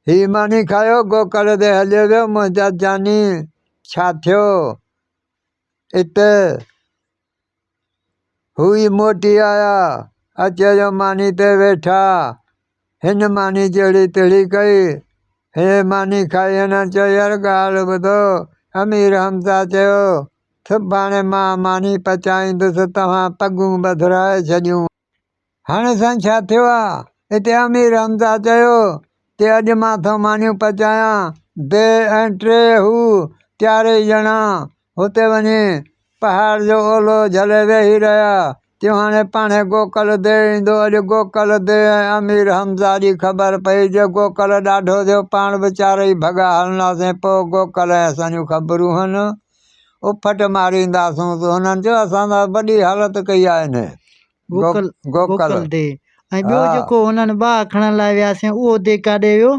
ही मानी खायो गोकल ते हलियो वियो मुंहिंजा जानी छा थियो हिते हुई मोटी आया अचे जो मानी ते वेठा हिन मानी जहिड़ी तिड़ी कई हे मानी खाई हिन चयो यार ॻाल्हि ॿुधो अमीर हमज़ा चयो सुभाणे मां मानी पचाईंदुसि तव्हां पगूं ॿधराए छॾियूं। हाणे साईं छा थियो आहे हिते अमीर हमज़ा चयो ते अॼु मां थो मानियूं पचायां दे ऐं टे हू चारई ॼणा हुते वञी पहाड़ जो ओलो झले वेही रहिया त्यों हाणे पाणे गोकल दे ईंदो। अॼु गोकल दे ऐं अमीर हमज़ा जी ख़बर पई जो गोकल ॾाढो थियो पाण वीचारे ई भॻा हलंदासीं पोइ गोकल ऐं असांजूं ख़बरूं आहिनि उफट मारींदासूं। हुननि चयो असां त वॾी हालत कई आहे हिन गोकल गोकल गोकल दे ऐं ॿियो हा जेको हुननि बाहि खणण लाइ वियासीं उहो दे काॾे वियो?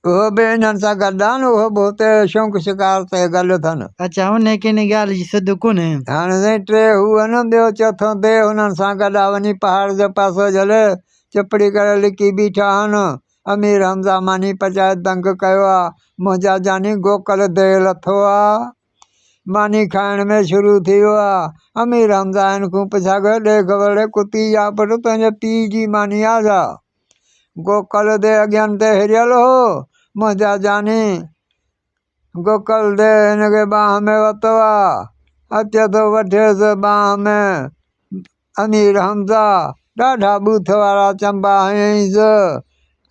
उहो बि हिननि सां गॾु आहे न उहो बि हुते शौक़ु शिकार ते गॾु अथनि। अच्छा हुन किन ॻाल्हि जी सिध कोन्हे। हाणे साईं टे हू आहिनि ॿियो चौथो दे हुननि सां गॾु आहे वञी पहाड़ जो पासो झले चिपड़ी करे लिकी बीठा आहिनि। अमीर हमज़ा मानी पचाए तंग कयो आहे मुंहिंजा जानी गोकल दे लथो आहे मानी खाइण में शुरू थी वियो आहे। अमीर हमज़ा हिन खां पुछा कयो ॾेख वड़े कुती या पुटु तुंहिंजे पीउ जी मानी आहे छा? गोकल दे अॻियां ते हिरियल हो मुंहिंजा जानी गोकल दे हिनखे बांह में वरितो आहे अचे थो वठेसि बांह में। अमीर हमज़ा ॾाढा बूथ वारा चंबा हयईंसि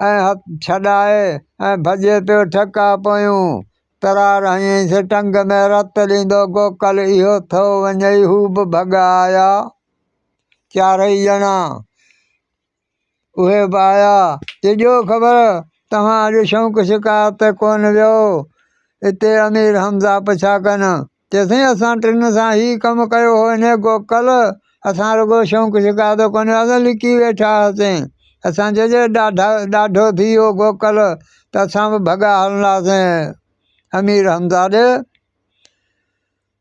ऐं हथ छॾाए ऐं भॼे पियो ठका पोयूं तरार हयईंसि टंग में रत ॾींदो गोकल इहो थो वञई हू बि भॻा आया चारई ॼणा उहे बि आया ते ॾियो ख़बर तव्हां अॼु शौक़ु शिकार ते कोन वियो? हिते अमीर हमज़ा पुछा कनि चएसि असां टिनि सां ई कमु कयो हो हिन गोकल असां रुॻो शौक़ु शिकार ते कोन वियासीं लिकी वेठा हुआसीं। असां चइजे ॾाढो थी वियो गोकल त असां बि भॻा हलंदासीं। अमीर हमज़ा ॾे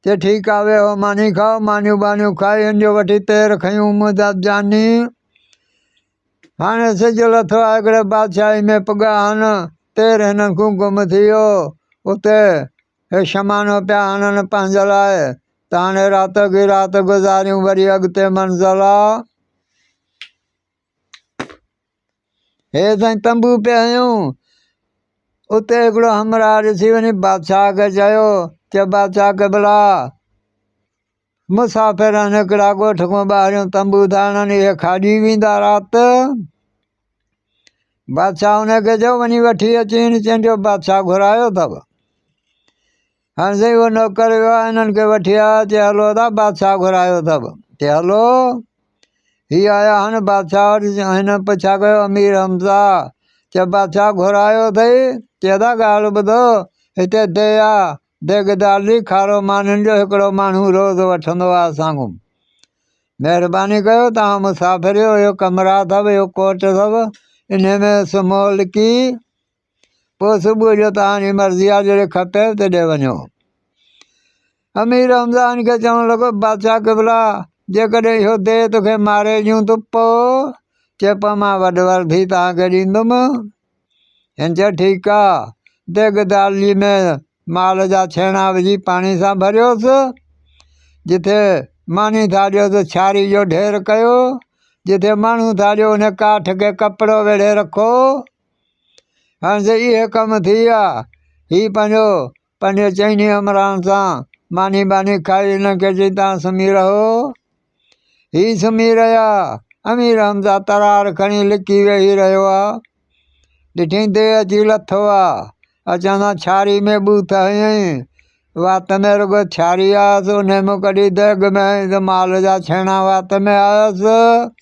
चए ठीकु आहे वेहो मानी खाओ मानियूं बानियूं खाई हिन जो वठी तेर खयूं मुंहिंजा जानी। हाणे सिजु लथो आहे हिकिड़े बादशाही में पुॻा आहिनि तेर हिननि खां गुम थी वियो उते हे शमानो पिया हणनि पंहिंजे लाइ त हाणे राति की राति गुज़ारियूं वरी अॻिते मंज़िल आहे। हे साईं तंबू पिया हयूं उते हिकिड़ो हमराह ॾिसी वञी बादशाह खे चयो बादशाह खे भला मुसाफ़िर आहिनि हिकिड़ा ॻोठ खां ॿाहिरियों तंबू था हणनि इहे खाॼी वेंदा राति? बादशाह हुनखे चयो वञी वठी अची चवंदो बादशाह घुरायो अथव। हाणे साईं उहो नौकर वियो आहे हिननि खे वठी आया चए हलो था बादशाह घुरायो अथव चए हलो हीअ आया आहिनि बादशाह वटि हिन पुछा कयो अमीर हमज़ा चए बादशाह घुरायो अथई चए था ॻाल्हि ॿुधो हिते दे आहे देगदार जी खारो मानियुनि जो हिकिड़ो माण्हू रोज़ु वठंदो आहे असां खां महिरबानी कयो तव्हां मुसाफ़िर आहियो इहो कमरा अथव इहो कोट अथव इन में सुम्हो लिकी पोइ सुबुह जो तव्हांजी मर्ज़ी आहे जॾहिं खपे तॾहिं वञो। अमीर हमज़ा हिन खे चवणु लॻो बादशाह खे भला जेकॾहिं इहो दे तोखे मारे ॾियूं त पोइ चए पोइ मां वॾ वर्दी तव्हांखे ॾींदुमि। हिन चयो ठीकु आहे देगदाली में माल जा छेणा विझी पाणी सां भरियोसि जिथे मानी था ॾियो त छारी जो ढेर कयो जिथे माण्हू था ॾियो उन काठ खे कपिड़ो वेढ़े रखो। हाणे त इहे कम थी विया हीअ पंहिंजे चइनी हमराहनि सां मानी बानी खाई हिनखे चई तव्हां सुम्ही रहो। हीअ सुम्ही रहिया अमीर हमज़ा तरार खणी लिकी वेही रहियो आहे ॾिठी दे अची लथो आहे अचनि सां छारी में बूथ हयईं वात में रुॻो छारी आयसि उन में कढी देग में त माल जा छेणा वात में आयसि।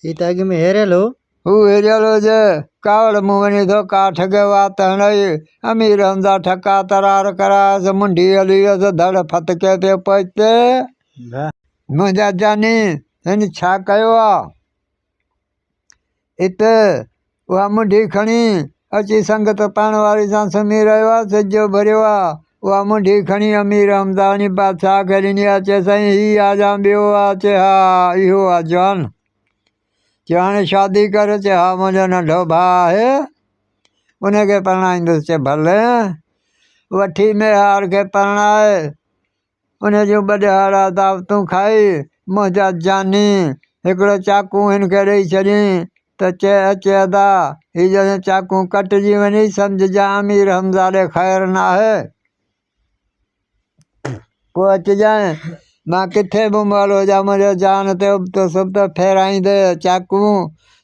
हीअ त अॻ में हेरियल हो हू हिरियल हुजे कावड़ मूं वञी थो काठ खे वात हणई अमीर हमज़ा ठका तरार करायसि मुंडी हली वियसि धड़ फतके पियो पहुचे। मुंहिंजा जानी हिन छा कयो आहे हिते उहा मुंडी खणी अची संगत पाइण वारी सां सुम्ही रहियो आहे सिजो भरियो आहे उहा मुंडी खणी अमीर हमज़ा वञी बादशाह खे ॾिनी आहे चए साईं हीअ आजा ॿियो आहे चए हा इहो आहे जवान चए हाणे शादी कर चए हा मुंहिंजो नंढो भाउ आहे उनखे परणाईंदुसि चए भले वठी मेहार खे परणाए उन जूं ॿॾिहाड़ा दावतूं खाई मुंहिंजा जानी हिकिड़ो चाकू हिनखे ॾेई छॾियईं त चए अचेदा हीअ जॾहिं चाकू कटिजी वञी सम्झजां अमीर हमज़ा ॾे ख़ैरु न आहे। पोइ अचिजांइ मां किथे बि मोल हुजां मुंहिंजो जान ते उबतो सुबतो फेराईंदे चाकू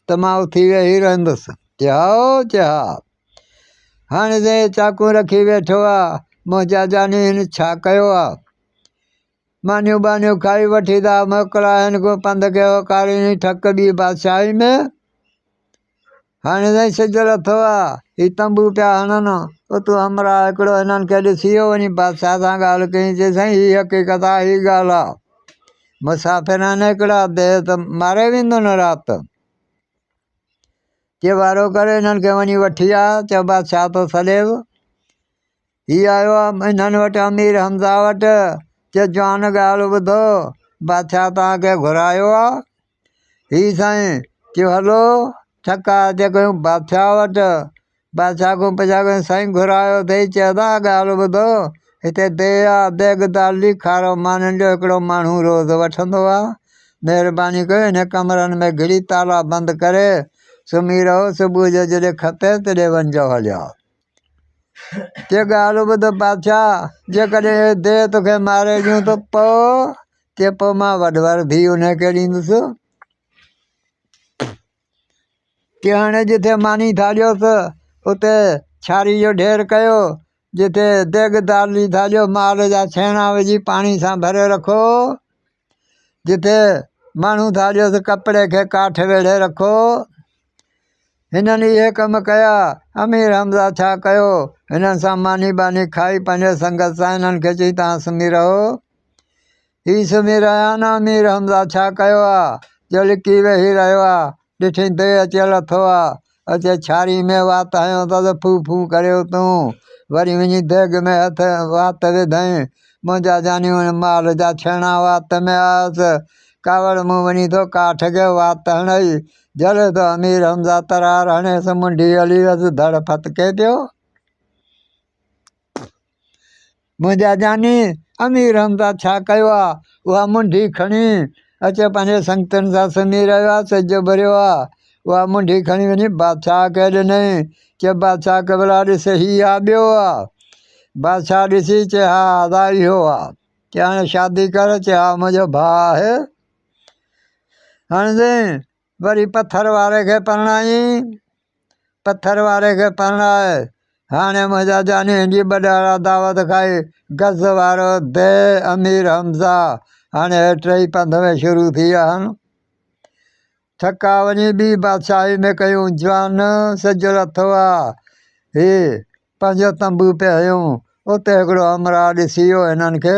त मां उथी वेही रहंदुसि। चए हा। हाणे जे चाकू रखी वेठो आहे मुंहिंजा जानी हिन छा कयो आहे। मानियूं बानियूं खाई वठी था मोकिलिया हिन को पंधु कयो कारीनी ठक ॿी बादशाही में। हाणे ताईं सिज लथो आहे हीउ तंबू पिया हणनि उतू हमरा हिकिड़ो हिननि खे ॾिसी वियो वञी बादशाह सां ॻाल्हि कई चई साईं हीअ हक़ीक़त आहे हीअ ॻाल्हि आहे मुसाफ़िर आहिनि हिकिड़ा देह त मारे वेंदो न राति। के वारो करे हिननि खे वञी वठी आहे चयो बादशाह थो सॾेव। हीअ आयो आहे हिननि वटि अमीर हमज़ा वटि चए जवान ॻाल्हि ॿुधो बादशाह तव्हांखे घुरायो आहे। हीअ साईं चयो हलो ठका अचे कयूं बादशाह वटि। बादशाह खां पुछा कयूं साईं घुरायो अथई चवंदा ॻाल्हि ॿुधो हिते देह आहे देग दाली खारो माननि जो हिकिड़ो माण्हू रोज़ु वठंदो आहे। महिरबानी कयो हिन कमरनि में घिड़ी ताला बंदि करे सुम्ही रहो सुबुह जो जॾहिं खपे तॾहिं वञिजो हलिया। चए ॻाल्हि ॿुध बादशाह जेकॾहिं देह तोखे मारे ॾियूं त पोइ चए पोइ मां वॾवर धीउ हुनखे ॾींदुसि। की हाणे जिथे मानी थालियोसि उते छारी जो ढेर कयो जिथे देग दाली थालियो माल जा छेणा विझी पाणी सां भरे रखो। जिथे माण्हू थालियोसि कपिड़े खे काठ वेढ़े रखो। हिननि इहे कम कया। अमीर हमज़ा छा कयो हिननि सां मानी बानी खाई पंहिंजे संगत सां हिननि खे चई तव्हां सुम्ही रहो। हीअ सुम्ही रहिया न अमीर हमज़ा छा कयो आहे जो लिकी वेही रहियो आहे ॾिठी देह अचे लथो आहे अचे छारी में वात हयो त फू फू करे तूं वरी वञी देग में हथ वात विधई मुंहिंजा जानियूं माल जा छेणा वात में आयसि कावड़ मूं वञी थो काठ खे वात हणई जले थो अमीर हमज़ा तरार हणेसि मुंडी हली वियसि धड़ फतके पियो। मुंहिंजा जानी अमीर हमज़ा छा कयो आहे उहा मुंडी खणी अचे पंहिंजे संगतनि सां सुम्ही रहियो आहे सिज भरियो आहे। उहा मुंडी खणी वञी बादशाह खे ॾिनई चए बादशाह खे भला ॾिस हीअ आहे ॿियो आहे। बादशाह ॾिसी चए हा अदा इहो आहे। चए हाणे शादी कर चए हा मुंहिंजो भाउ आहे। हाणे वरी पथर वारे खे परणाई पथर वारे खे परणाए हाणे मुंहिंजा जानी जी ॿॾाड़ा दावत खाई गज़ वारो दे अमीर हमज़ा हाणे टई पंध में शुरू थी विया आहिनि। ठका वञी ॿी बादशाही में कयूं जवान सिज लथो आहे ही पंहिंजो तंबू पिया हयूं उते हिकिड़ो हमरा ॾिसी वियो हिननि खे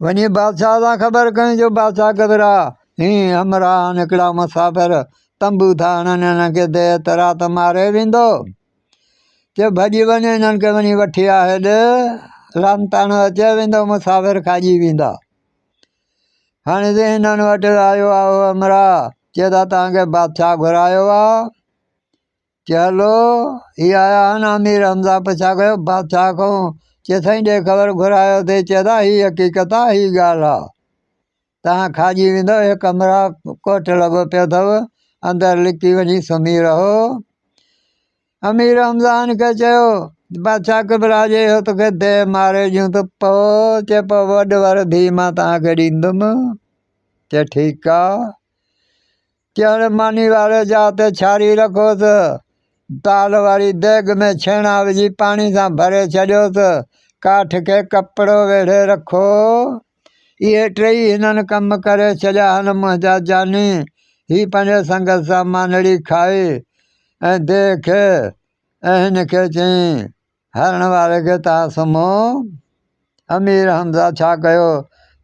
वञी बादशाह सां ख़बर कयूं जो बादशाह कबरा हीअं हमरा हिकिड़ा मुसाफ़िर तंबू था हणनि हिननि खे देह त राति मारे वेंदो। चए भॼी वञ हिननि खे वञी वठी आ हेॾे लानताणो अचे वेंदो मुसाफ़िर खाइजी वेंदा। हाणे जे हिननि वटि आयो आहे उहो हमरा चए था तव्हांखे बादशाह घुरायो आहे। चए हलो हीअ आया आहिनि अमीर हमज़ा पुछा कयो बादशाह खां चए साईं ॾे ख़बर घुरायो अथई चए था हीअ हक़ीक़त आहे हीअ ॻाल्हि आहे तव्हां खाइजी वेंदव हे कमरा कोठ लॻो पियो अथव अंदरि लिकी वञी सुम्ही रहो। अमीर हमज़ा खे चयो बादशाह घबराइजे इहो तोखे देह मारे ॾियूं त पोइ चए पोइ वॾ वर धीउ मां तव्हांखे ॾींदुमि। चए ठीकु आहे। चए हाणे मानी वारे जा ते छारी रखोसि दाल वारी देग में छेणा विझी पाणी सां भरे छॾियोसि काठ खे कपिड़ो वेढ़े रखो। इहे टई हिननि कम करे छॾिया आहिनि मुंहिंजा जानी। हीअ पंहिंजे संगत सां मानड़ी खाई ऐं देह खे ऐं हिन खे चयईं हरण वारे खे तव्हां सुम्हो। अमीर हमज़ा छा कयो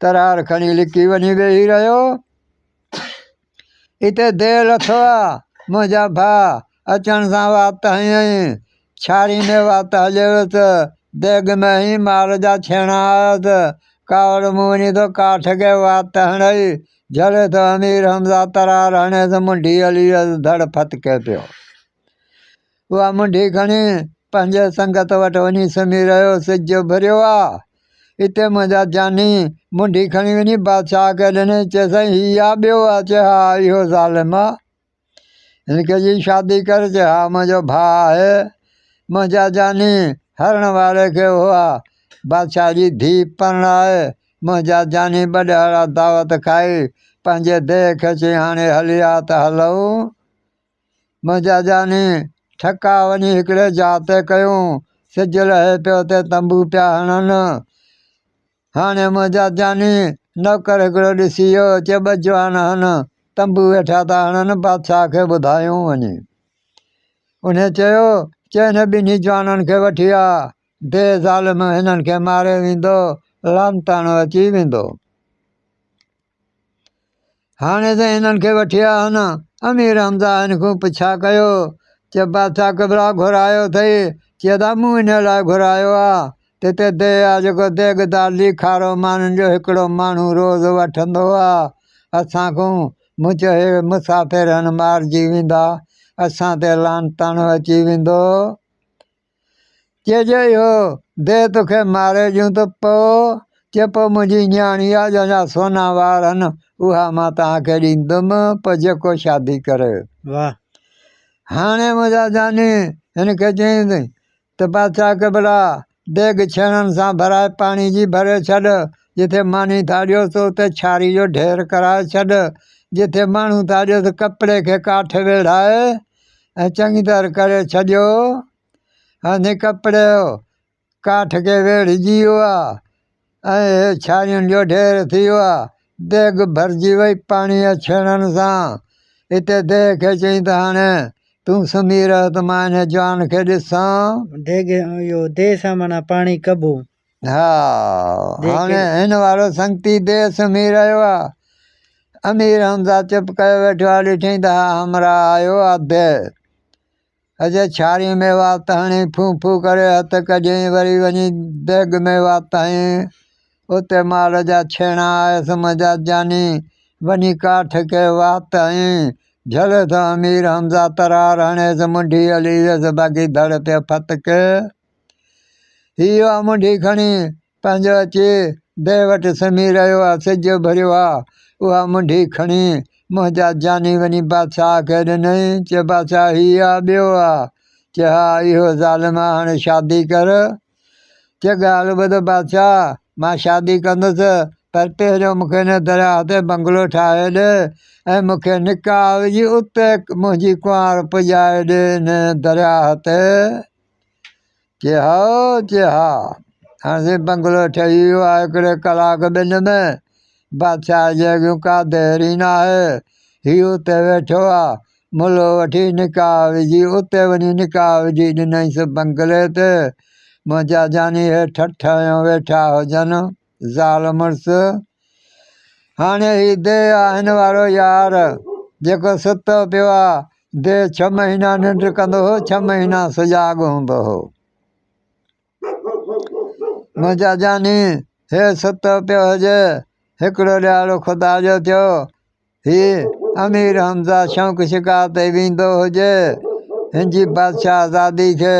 तरार खणी लिकी वञी वेही रहियो। हिते देह लथो आहे मुंहिंजा भाउ अचण सां वात हयईं छारी में वात हलियोसि देग में ई माल जा छेणा आयसि कावड़ मूं वञी थो काठ खे वात हणई झले थो अमीर हमज़ा तरार हणेसि मुंडी हली वियसि धड़ फतके पियो। उहा मुंडी खणी पंहिंजे संगत वटि वञी सुम्ही रहियो सिज भरियो आहे। हिते मुंहिंजा जानी मुंडी खणी वञी बादशाह खे ॾिनई चए साईं हीउ आहे ॿियो आहे चए हा इहो ज़ालिम आहे हिनखे जी शादी कर चए हा मुंहिंजो भाउ आहे मुंहिंजा जानी हरण वारे खे उहो आहे बादशाह जी धीउ परणाए मुंहिंजा जानी ॿ दावत खाई पंहिंजे देह खे चई हाणे हली आ त हलूं मुंहिंजा जानी ठका वञी हिकिड़े जाइ ते कयूं सिजु लहे पियो हुते तंबू पिया हणनि हाणे मुंहिंजा जानी नौकर हिकिड़ो ॾिसी वियो चए ॿ जवान आहिनि तंबू वेठा था हणनि बादशाह खे ॿुधायूं वञी उन चयो हिन ॿिन्ही जवाननि खे वठी आ देह ज़ालिम हिननि खे मारे वेंदो लानताणो अची वेंदो हाणे त हिननि खे वठी आया आहिनि अमीर हमज़ा हिन खां पुछा कयो चए बादशाह कबिरा घुरायो अथई चए था मूं इन लाइ घुरायो आहे त हिते देह आहे जेको देगदार लिखारो माण्हुनि जो हिकिड़ो माण्हू रोज़ु वठंदो आहे असां खां मूं चयो हे मुसाफ़िर आहिनि मारिजी वेंदा असां ते लानताणो अची वेंदो चइजे इहो देह तोखे मारे ॾियूं त पोइ चए पोइ मुंहिंजी न्याणी आहे जंहिंजा सोना वार आहिनि उहा मां तव्हांखे ॾींदुमि पोइ जेको शादी करे वाह हाणे मुंहिंजा जानी हिनखे चयईं त बादशाह खे भला देग छेणनि सां भराए पाणी जी भरे छॾ जिथे मानी था ॾियोसि उते छारी जो ढेर कराए छॾ जिथे माण्हू था ॾियोसि कपिड़े खे काठ वेढ़ाए ऐं चङी तरह करे छॾियो हाणे कपिड़े जो काठ खे वेढ़िजी वियो आहे ऐं छारियुनि जो ढेर थी वियो आहे देग भरिजी वई पाणीअ छेणनि सां हिते देह खे चई त हाणे तूं सुम्ही रह त मां हिन जवान खे ॾिसां इहो देह सां माना पाणी कबो हा हाणे हिन वारो संगती देह सुम्ही रहियो आहे अमीर हमज़ा चुप कयो वेठो आहे ॾिठईं त हा हमरा आयो आहे देह अॼु छारी में वात हणी फू फू करे हथ कढियईं वरी वञी देग में वात हईं उते माल जा छेणा आयसि मुंहिंजा जानी वञी काठ खे वात हईं झल त अमीर हमज़ा तरार हणेसि मुंडी हली वियसि बाक़ी धड़ पियो फतके हीअ आहे मुंडी खणी पंहिंजो अची देह वटि सुम्ही रहियो आहे सिजु भरियो आहे उहा मुंडी खणी मुंहिंजा जानी वञी बादशाह खे ॾिनई चए बादशाह हीअ आहे ॿियो आहे चए हा इहो ज़ालिम आहे हाणे शादी कर चए ॻाल्हि ॿुध बादशाह मां शादी कंदुसि पर पहिरियों मूंखे हिन दरिया ते बंगलो ठाहे ॾे ऐं मूंखे निकाह विझी उते मुंहिंजी कुंवार पुॼाए ॾे हिन दरिया ते चए हा हाणे बंगलो ठही वियो आहे हिकिड़े कलाक ॿिनि में बादशाह जे अॻियूं का देरि ई न आहे हीउ उते वेठो आहे मुलो वठी निकाह विझी उते वञी निकाह विझी ॾिनईसि बंगले ते मुंहिंजा जानी हे ठठ वेठा हुजनि ज़ाल मुड़ुस हाणे हीउ देह आहे हिन वारो यार जेको सुतो पियो आहे देह 6 महीना निंड कंदो हो 6 महीना सुजाॻ हूंदो हो मुंहिंजा जानी हे सुतो पियो हुजे हिकिड़ो ॾियारो ख़ुदा जो थियो हीउ अमीर हमज़ा शौक़ु शिकार ते वेंदो हुजे हिन जी बादशाह आज़ादी खे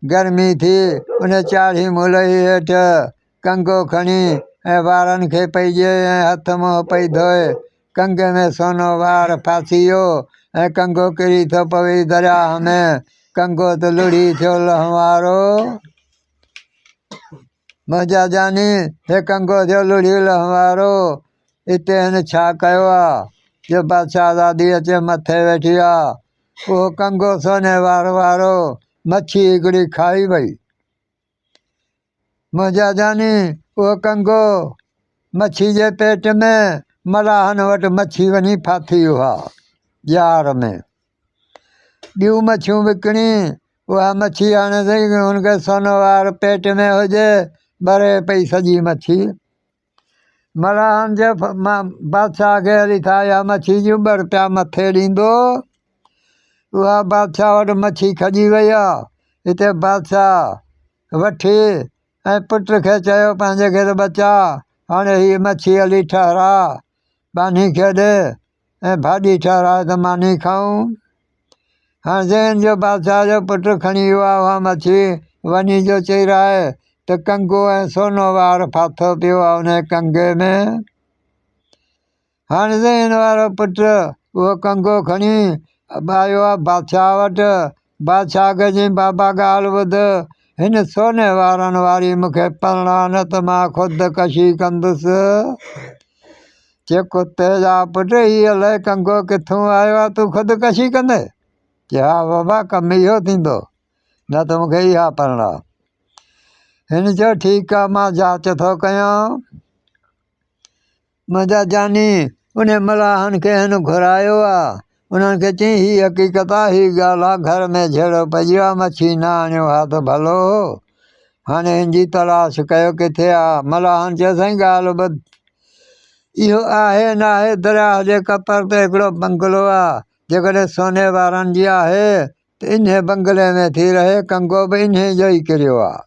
गर्मी थी उन चाढ़ी मुलई हेठि कंगो खणी ऐं वारनि खे पई ॾिए ऐं हथ मुंहुं पई धोए कंगे में सोनो वार फासी वियो ऐं कंगो किरी थो पवे दरिया में कंगो त लुड़ी थियो लहण वारो मुंहिंजा जानी हे कंगो थियो लुड़ी लहण वारो हिते हिन छा कयो आहे जो बादशाह आज़ादी अचे मथे वेठी आहे उहो कंगो सोने वारो मच्छी हिकिड़ी खाई वई मुंहिंजा जानी उहो कंगो मच्छी जे पेट में मलाहनि वटि मच्छी वञी फाथी वियो आहे ॼार में ॿियूं मच्छियूं विकिणी उहा मच्छी हाणे सही हुनखे सोनो वार पेट में हुजे ॿरे पई सॼी मच्छी मलाहनि जे बादशाह खे हली था इहा मच्छी जूं ॿ रुपया मथे ॾींदो उहा बादशाह वटि मच्छी खॼी वई आहे हिते बादशाह वठी ऐं पुट खे चयो पंहिंजे खे त बचा हाणे हीअ मच्छी हली ठहिरा बानी खे ॾे ऐं भाॼी ठहिराए त मानी खाऊं हाणे जंहिं जो बादशाह जो पुटु खणी वियो आहे उहा मच्छी वञी जो चई रहाए त कंगो ऐं सोनो वार फाथो पियो आहे उन कंगे में। हाणे ज़ैन वारो पुटु उहो कंगो खणी आयो आहे बादशाह वटि। बादशाह खे चई बाबा ॻाल्हि ॿुध, हिन सोने वारनि वारी मूंखे परणा न त मां ख़ुदिकशी कंदुसि। चए कुते जा पुटु हीअ अलाए कंगो किथां आयो आहे, तूं ख़ुदिकशी कंदे? चए हा बाबा, कमु इहो थींदो, न त मूंखे इहा परणा। हिन चयो ठीकु आहे, मां जांच थो कयां। मुंहिंजा जानी उन मलाहनि खे हिन घुरायो आहे। उन्हनि खे चई हीअ हक़ीक़त आहे, हीअ ॻाल्हि आहे, घर में झेड़ो पइजी वियो आहे, मच्छी न आणियो हा त भलो हो। हाणे हिन जी तलाश कयो किथे आहे। मलाहनि चयो साईं ॻाल्हि ॿुध, इहो आहे न आहे दरिया जे कपर ते हिकिड़ो बंगलो आहे। जेकॾहिं सोने वारनि जी आहे त इन बंगले में थी रहे, कंगो बि इन जो ई किरियो आहे।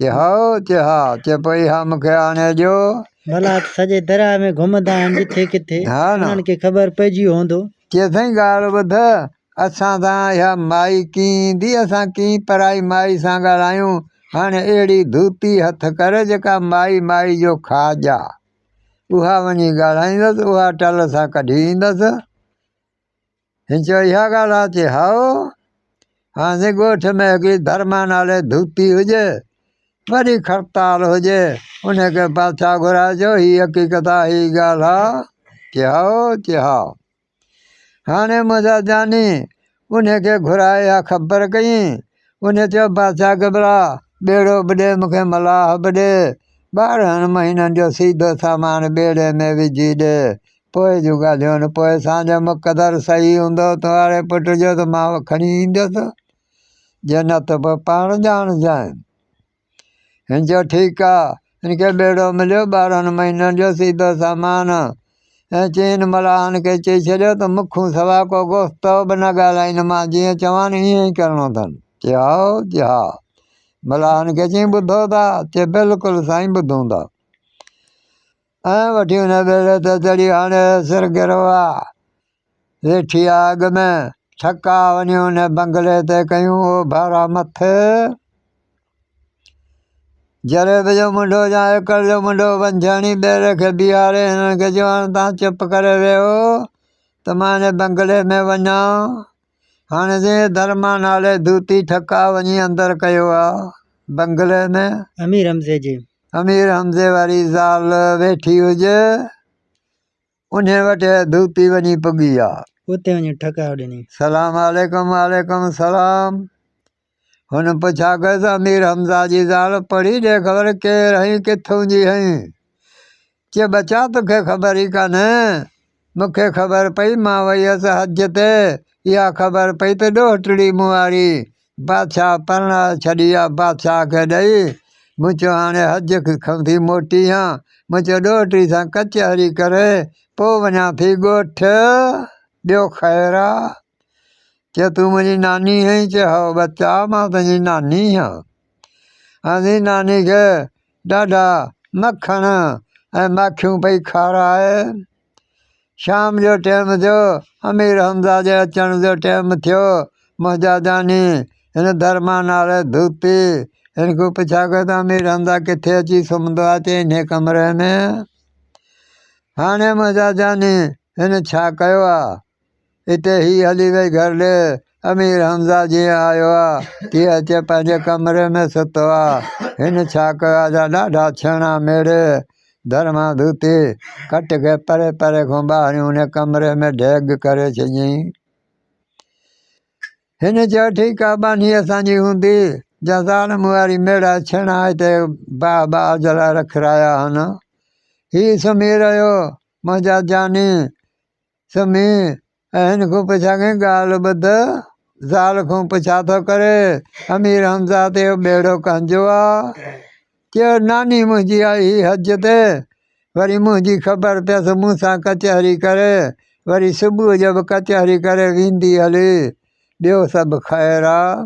चए हाओ, चए हा। चए पोइ इहा मूंखे आणे ॾियो। भला सॼे दरिया में घुमंदा आहिनि जिथे किथे, हा न। उन्हनि खे ख़बर पइजी वियो हूंदो। चए साईं ॻाल्हि ॿुध, असां सां इहा माई कीअं ईंदी, असां कीअं पराई माई सां ॻाल्हायूं। हाणे अहिड़ी धूती हथ करे जेका माई माई जो खाज आहे, उहा वञी ॻाल्हाईंदसि, उहा टल सां कढी ईंदसि। हिन चयो इहा ॻाल्हि आहे? चए हाओ। हाणे ॻोठ में हिकिड़ी धर्मा नाले धूती हुजे, वरी खड़ताल हुजे, उनखे बादशाह घुराइजो, हीअ हक़ीक़त आहे, हीअ ॻाल्हि आहे। चए हाओ, चए हा। हाणे मुंहिंजा जानी उनखे घुराए इहा ख़बर कयईं। उन चयो बादशाह खे भला ॿेड़ो बि ॾे मूंखे, मलाह बि ॾे, 12 महीननि जो सीधो सामान ॿेड़े में विझी ॾे, पोइ जूं ॻाल्हियूं। पोइ असांजो मुक़दरु सही हूंदो तुम्हारे पुट जो त मां खणी ईंदुसि, जे न त पोइ पाण ॼाणजांइ। हिन चयो ठीकु आहे। हिनखे ॿेड़ो मिलियो 12 महीननि जो सीधो सामान। ऐं चईन मलाहनि खे चई छॾियो त मुखूं सवा को गोस्तो बि न ॻाल्हाईंदो, मां जीअं चवां ईअं ई करिणो अथनि। चए हाओ, चए हा। मलाहनि खे चई ॿुधो था? चए बिल्कुलु साईं ॿुधूं था। ऐं वठी हुन ॿेड़े ते चढ़ी, हाणे सिर गिरो आहे, वेठी आहे अॻ में, ठका वञी हुन बंगले ते कयूं भाड़ा मथे। जरेब जो मुंडो या एकड़ जो मुंडो वंझाणी ॿेड़े खे बीहारे हिननि खे चयो हाणे तव्हां चुप करे वेहो त मां हिन बंगले में वञा। हाणे जीअं धर्मा नाले धूती ठका वञी अंदरि कयो आहे बंगले में। अमीर हमज़े जे अमीर हमज़े वारी ज़ाल वेठी हुजे, उन वटि धूती वञी पुॻी आहे। उते वञी ठका ॾिनी। सलाम वालेकुम। वालेकुम सलाम। हुन पुछा कयोसि अमीर हमज़ा जी ज़ाल, पढ़ी ॾे ख़बर केरु हईं, किथां जी हईं? चए बचा तोखे ख़बर ई कान्हे? मूंखे ख़बर पई, मां वई हुअसि हज ते, इहा ख़बर पई त ॾोहिटड़ी मूं वारी बादशाह परणा छॾी आहे बादशाह खे ॾेई। मूं चयो हाणे हज खां थी मोटी आहियां, मूं चयो ॾोहिटड़ी सां कचहरी करे पोइ वञा थी ॻोठ, ॿियो ख़ैरु आहे? चए तूं मुंहिंजी नानी आहीं? चए हा बच्चा, मां तुंहिंजी नानी आहियां। हाणे नानी खे ॾाढा मखण ऐं माखियूं पई खाराए। शाम जो टाइम थियो, अमीर हमज़ा जे अचण जो टाइम थियो। मुंहिंजा जानी हिन धर्मा नाले धूती हिन खां पुछा कयो त अमीर हमज़ा किथे अची सुम्हंदो आहे? चई इन कमरे में। हाणे मुंहिंजा जानी हिन छा कयो आहे, हिते ही हली वई घर ॾे। अमीर हमज़ा जीअं आयो आहे तीअं अचे पंहिंजे कमरे में सुतो आहे। हिन छा कयो आहे, ॾाढा छेणा मेड़े धर्मा धूती कट खे परे परे खां ॿाहिरियूं हुन कमरे में ढेग करे छॾियईं। हिन चयो ठीकु आहे, बानी असांजी हूंदी, ज़ाल मूं वारी मेड़ा छेणा हिते बाह जे लाइ रखराया आहिनि। हीउ सुम्ही रहियो, मुंहिंजा जानी सुम्ही। ऐं हिन खां पुछा कई ॻाल्हि ॿुध, ज़ाल खां पुछा थो करे अमीर हमज़ा ते ॿेड़ो कंहिंजो आहे? चयो नानी मुंहिंजी आई हज ते, वरी मुंहिंजी ख़बर पियसि मूं सां कचहरी करे, वरी सुबुह जो बि कचहरी करे वेंदी हली, ॿियो सभु ख़ैरु आहे।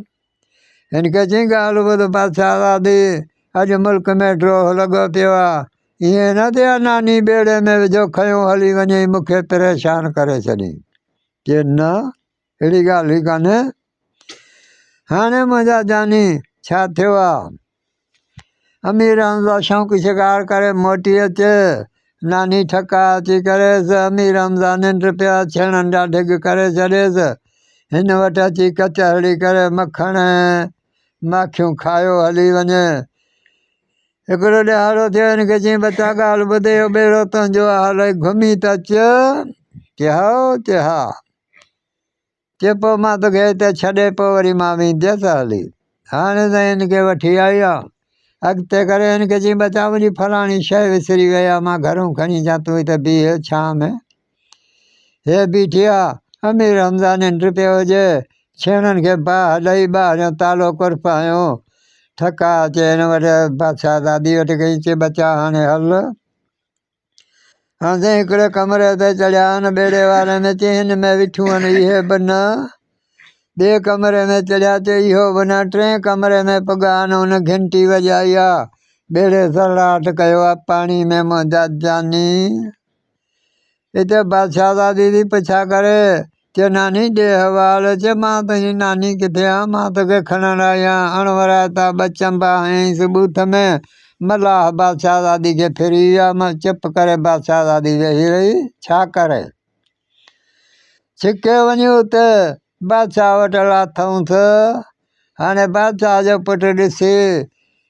हिन खे चई ॻाल्हि ॿुध बादशाह दादी, अॼु मुल्क में ड्रोह लॻो पियो आहे, ईअं न थिए नानी ॿेड़े में विझो खयों हली वञे मूंखे परेशान करे छॾी। चए न अहिड़ी ॻाल्हि ई कान्हे। हाणे मुंहिंजा जानी छा थियो आहे, अमीर हमज़ा शौक़ु शिकार करे मोटी अचे नानी ठका अची करेसि अमीर हमज़ा निंड पिया छेणनि जा ढिग करे छॾियसि हिन वटि अची कचहरी करे मखण माखियूं खायो हली वञे हिकिड़ो ॾियारो थियो हिनखे चई बच्चा ॻाल्हि ॿुधे इहो ॿेड़ो तुंहिंजो हाल घुमी त अच चए हा चए पोइ मां तोखे हिते छॾे पोइ वरी मां वेंदसि हली हाणे त हिनखे वठी आई आहे अॻिते करे हिनखे चई बच्चा मुंहिंजी फलाणी शइ विसरी वई आहे मां घरूं खणी अचां तूं हिते बीह छां में हे बीठी आहे अमीर हमज़ा निंड पियो हुजे छेणनि खे बाहि ॾेई ॿाहिरियों तालो कुरपायो ठका अचे हिन वटि बादशाह दादी वटि गई चए बच्चा हाणे हल हाणे हिकिड़े कमरे ते चढ़िया आहिनि ॿेड़े वारे में चई हिन में वेठियूं आहिनि इहे बि न ॿिए कमरे में चढ़िया चई इहो बि न टे कमरे में पुॻा आहिनि हुन घंटी वॼाई आहे ॿेड़े सराट कयो आहे पाणी में मुंहिंजा जानी हिते बादशाह दादी थी पुछा करे चए नानी ॾे हवाल चए मां तुंहिंजी नानी किथे आहे मां तोखे खणणु आई आहियां अणवरायता ॿ चंबा हयईंसि बूथ में मलाह बादशाह दादी खे फिरी विया मां चुप करे बादशाह दादी वेही रही छा करे छिके वञी उते बादशाह वटि लाथऊंसि हाणे बादशाह जो पुटु ॾिसी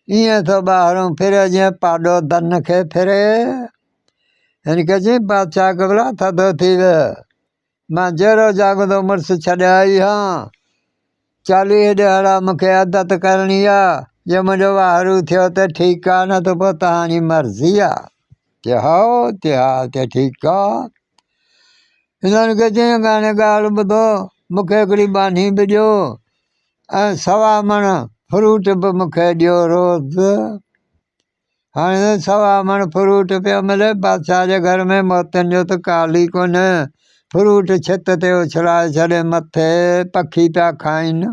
ईअं थो ॿाहिरों फिरे जीअं पाॾो धन खे फिरे हिनखे चई बादशाह घबरा थधो थी वियो मां जहिड़ो जाॻंदो मुड़ुसु छॾे आई हां 40 ॾियारा मूंखे आदत करणी आहे जे मुंहिंजो वाहरू थियो त ठीकु आहे न त पोइ तव्हांजी मर्ज़ी आहे चए हा ठीकु आहे हिननि खे चई हाणे ॻाल्हि ॿुधो मूंखे हिकिड़ी बानी बि ॾियो ऐं 1.25 मण फ्रूट बि मूंखे ॾियो रोज़ु हाणे 1.25 मण फ्रूट पियो मिले बादशाह जे घर में मोतियुनि जो त काल ई कोन्हे फ्रूट छित ते उछलाए छॾे मथे पखी पिया खाइनि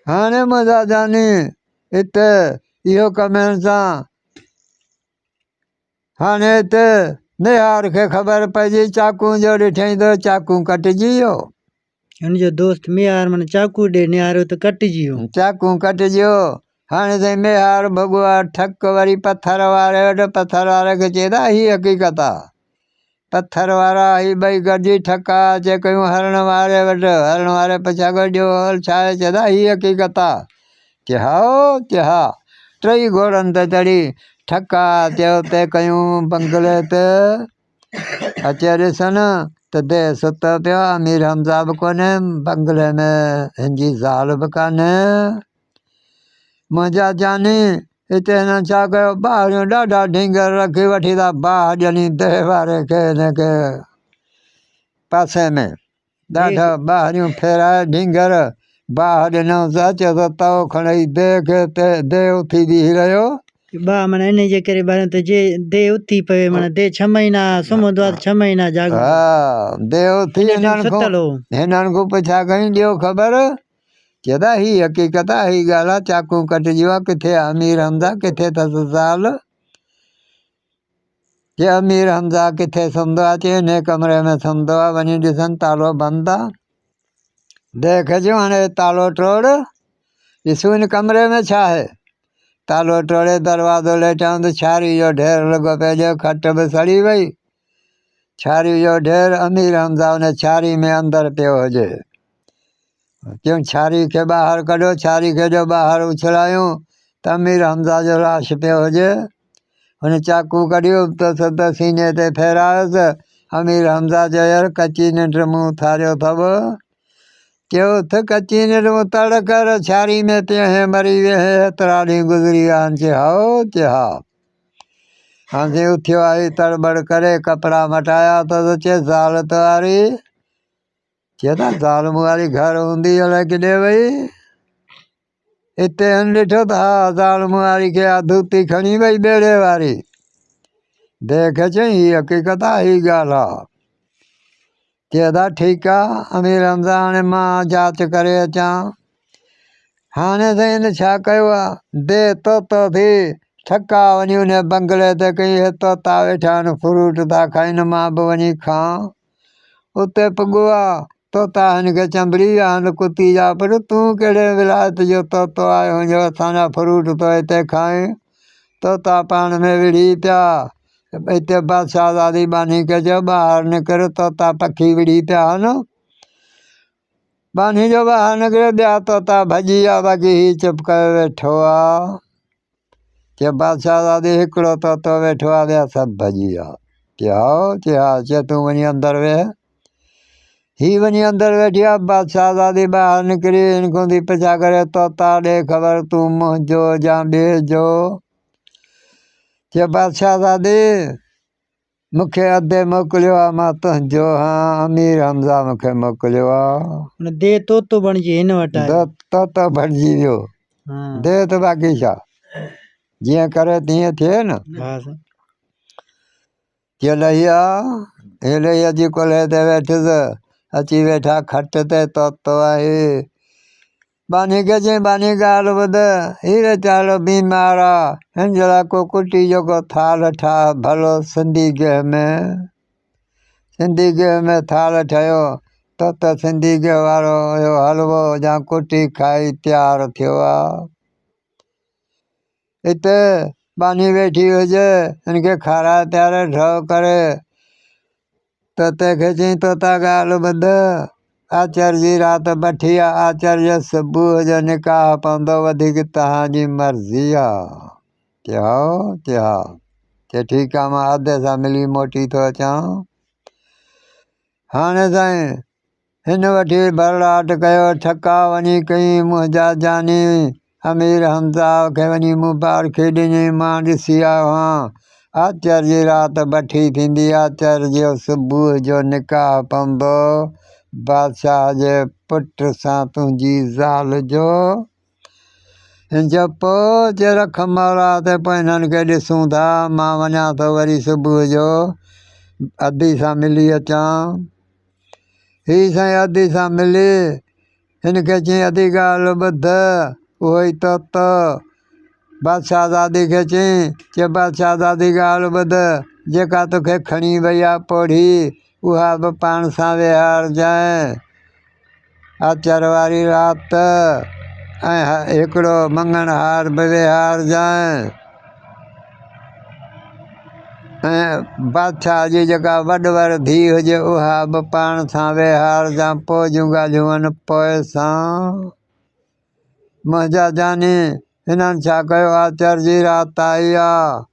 हाणे मुंहिंजा जानी हिते इहो कमनि सां हाणे हिते निहार खे ख़बर पइजी चाकू जो ॾिठईं त चाकू कटिजी वियो हुनजो दोस्त मियार मन चाकू ॾे निहारियो त कटिजी वियो चाकू कटिजी वियो हाणे साईं मिहार भॻवा ठक वरी पथर वारे वटि पथर वारे खे चए था हीअ हक़ीक़त आहे पथर वारा ही ॿई गॾिजी ठका अचे कयूं हरण वारे वटि हरण वारे पुछा कयो ॾियो हल छा आहे चए था हीअ हक़ीक़त आहे चए हा टई घोड़नि ते चढ़ी ठका अचे उते कयूं बंगले ते अचे ॾिसनि त देह सुतो पियो अमीर हमज़ा बि कोन्हे बंगले में हिनजी ज़ाल बि कान्हे मुंहिंजा जानी हिते हिननि छा कयो ॿाहिरियों ॾाढा ढींगर रखी वठी था बाहि ॾियणी देह वारे खे हिनखे पासे में ॾाढा ॿाहिरियूं फेराए ढींगर बाहि ॾिनऊंसि अचे थो तओ खणई देह खे देह उथी बीह रहियो माना इन जे करे ॿाहिरियों त जे देह उथी पवे माना देह 6 महीना सुम्हंदो आहे 6 महीना जाॻो हा देह उथी हिननि खां पुछा कई ॾियो ख़बर चए था ही हक़ीक़त आहे ही ॻाल्हि आहे चाकू कटिजी वियो आहे किथे अमीर हमज़ा किथे अथसि ज़ाल चए अमीर हमज़ा किथे सुम्हंदो आहे चए हिन कमरे में सुम्हंदो आहे वञी ॾिसनि तालो बंदि आहे देखियो हाणे तालो टोड़ ॾिसूं हिन कमरे में छा आहे तालो टोड़े दरवाज़ो लेटाऊं त छारी जो ढेर लॻो पियो खट बि सड़ी वई छारी जो ढेर अमीर हमज़ा हुन छारी में अंदरि पियो हुजे क्यों छारी खे ॿाहिरि कढो छारी खे जो ॿाहिरि उछलायूं त अमीर हमज़ा जो लाश पियो हुजे हुन चाकू कढियो त सिधो सीने ते फेरायोसि अमीर हमज़ा जो यार कची निंड मुंहुं थारियो अथव चयो उथ कची निंड मूं तड़ कर छारी में पियो मरी वियो एतिरा ॾींहं गुज़री विया आहिनि चए हा हाणे उथियो आई तड़बड़ करे कपिड़ा मटाया त चए ज़ाल वारी चए था ज़ाल वारी घर हूंदी अलाए किॾे वई हिते हिन ॾिठो त हा ज़ाल वारी खे धूती खणी वई ॿेड़े वारी देख चई हीअ हक़ीक़त आहे हीअ ॻाल्हि आहे चए था ठीकु आहे अमीर हमज़ा हाणे मां जांच करे अचां हाणे साईं हिन छा कयो आहे देह तोतो थी ठका वञी उन बंगले ते कई तोता वेठा आहिनि फ्रूट था खाइनि मां बि वञी खां उते पुॻो आहे तोता हिनखे चंबड़ी आन कुती जा पर तूं कहिड़े विलायत जो तोतो आयो जो असांजा फ्रूट तो हिते खाए तोता पाण में विढ़ी पिया हिते बादशाहज़ादी बानी खे चयो ॿाहिरि निकिर तोता पखी विढ़ी पिया आहिनि बानी जो ॿाहिरि निकिरे ॿिया तोता भॼी विया बाक़ी हीउ चुप करे वेठो आहे चए बादशाहज़ादी हिकिड़ो तोतो वेठो आहे ॿिया सभु भॼी विया चए हा चए तूं वञी अंदरि वेह हीअ वञी अंदरि वेठी आहे बादशाहज़ादी ॿाहिरि निकिरी हिन खां थी पिछा करे तोता ॾे ख़बर तूं मुंहिंजो या ॿिए जो चए बादशाहज़ादी मूंखे अधे मोकिलियो आहे मां तुंहिंजो हाँ अमीर हमज़ा मूंखे मोकिलियो आहे दे तोतो बणिजी हिन वटि आयो तोतो बणिजी वियो दे त बाक़ी छा जीअं करे तीअं थिए न चए लहिया हे लहिया जी कोल्हे ते वेठुसि अची वेठा खट ते तोतो आहे बानी खे चई बानी ॻाल्हि ॿुध हीउ वीचारो बीमार आहे हिन जे लाइ को कुटी जो को थाल ठाह भलो सिंधी गिह में थाल ठहियो त सिंधी गिह वारो हुयो हलवो या कुटी खाई तयारु थियो आहे हिते बानी वेठी हुजे हिनखे खाराए तयारे ढो करे तोते खे चई तोता ॻाल्हि ॿुध आचार्य जी राति बठी आहे आचार्य सुबुह जो निकाह पवंदो वधीक तव्हांजी मर्ज़ी आहे चए हा चए ठीकु आहे मां अधे सां मिली मोटी थो अचां हाणे साईं हिन वठी भरड़ाट कयो ठका वञी कई मुंहिंजा जानी अमीर हमज़ा खे वञी मुबारकी ॾिनी मां ॾिसी आयो आहियां आचार्य जी राति बठी थींदी आचार्य जो सुबुह जो निकाह पवंदो बादशाह जे पुट सां तुंहिंजी ज़ाल जो हिन जो पोइ चए रख मौला ते पोइ हिननि खे ॾिसूं था मां वञा थो वरी सुबुह जो अधी सां मिली अचां हीअ साईं अधी सां मिली हिनखे चई अधी ॻाल्हि ॿुध उहो ई तोतो बादशाहज़ादी खे चई बादशाहज़ादी ॻाल्हि ॿुध जेका तोखे खणी वई आहे पोड़ी उहा बि पाण सां विहारजांइ आचार्य वारी राति ऐं हिकिड़ो मंगण हार बि विहारजांइ ऐं बादशाह जी जेका वॾवर धीउ हुजे उहा बि पाण सां विहारजांइ पोइ जूं ॻाल्हियूं आहिनि पोइ सां मुंहिंजा जानी हिननि छा कयो आचार्य जी राति आई आहे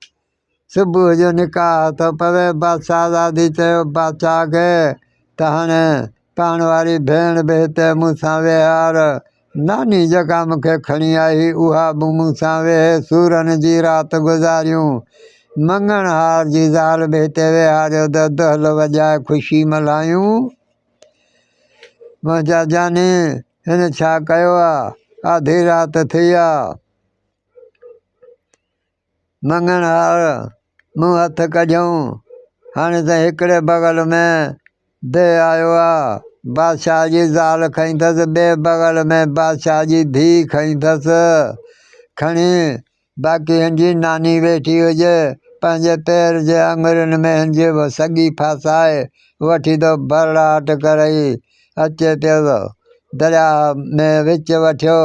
सुबुह जो निकाह थो पवे बादशाहज़ादी चयो बादशाह खे त हाणे पाण वारी भेण बि हिते मूंसां विहार नानी जेका मूंखे खणी आई उहा बि मूंसां वेह सूरनि जी राति गुज़ारियूं मंगण हार जी ज़ाल बि हिते विहारियो त दहल वॼाए ख़ुशी मल्हायूं मुंहिंजा जानी हिन छा कयो आहे आधी राति थी आहे मंगण हार मूं हथु कढियऊं हाणे त हिकिड़े बगल में दे आयो आहे बादशाह जी ज़ाल खईं अथसि ॿिए बगल में बादशाह जी धीउ खईं अथसि खणी बाक़ी हिनजी नानी वेठी हुजे पंहिंजे पेर जे आङुरियुनि में हिनजी सॻी फासाए वठी थो भरड़ाट करई अचे पियो दरिया में विच वठियो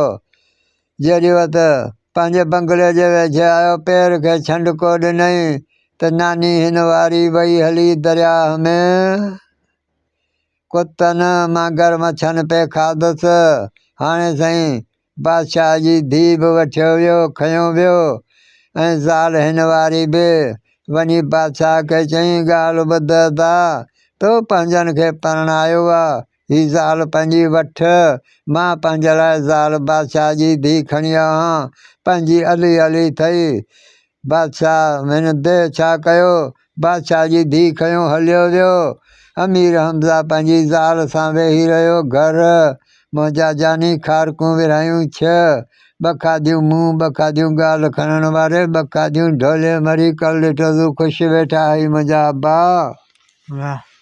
जेॾी वक़्तु पंहिंजे बंगले जे वेझे आयो पेर खे छंडको ॾिनई त नानी हिन वारी वई हली दरिया में कुतनि मां घर मच्छनि पे खाधुसि हाणे साईं बादशाह जी धीउ बि वठियो वियो खयो वियो ऐं ज़ाल हिन वारी बि वञी बादशाह खे चई ॻाल्हि ॿुध था तो पंहिंजनि खे परणायो आहे हीअ ज़ाल पंहिंजी वठि मां पंहिंजे लाइ ज़ाल बादशाह जी धीउ खणी आयो आहियां पंहिंजी अली अली अथई बादशाह हिन दे छा कयो बादशाह जी धीउ खयो हलियो वियो अमीर हमज़ा पंहिंजी ज़ाल सां वेही रहियो घर मुंहिंजा जानी खारकूं विरहायूं छह ॿ खाधियूं मूं ॿ खाधियूं ॻाल्हि खणण वारे ॿ खाधियूं ढोले मरी कल ॾिठो तूं ख़ुशि वेठा आई मुंहिंजा अब्बा वाह।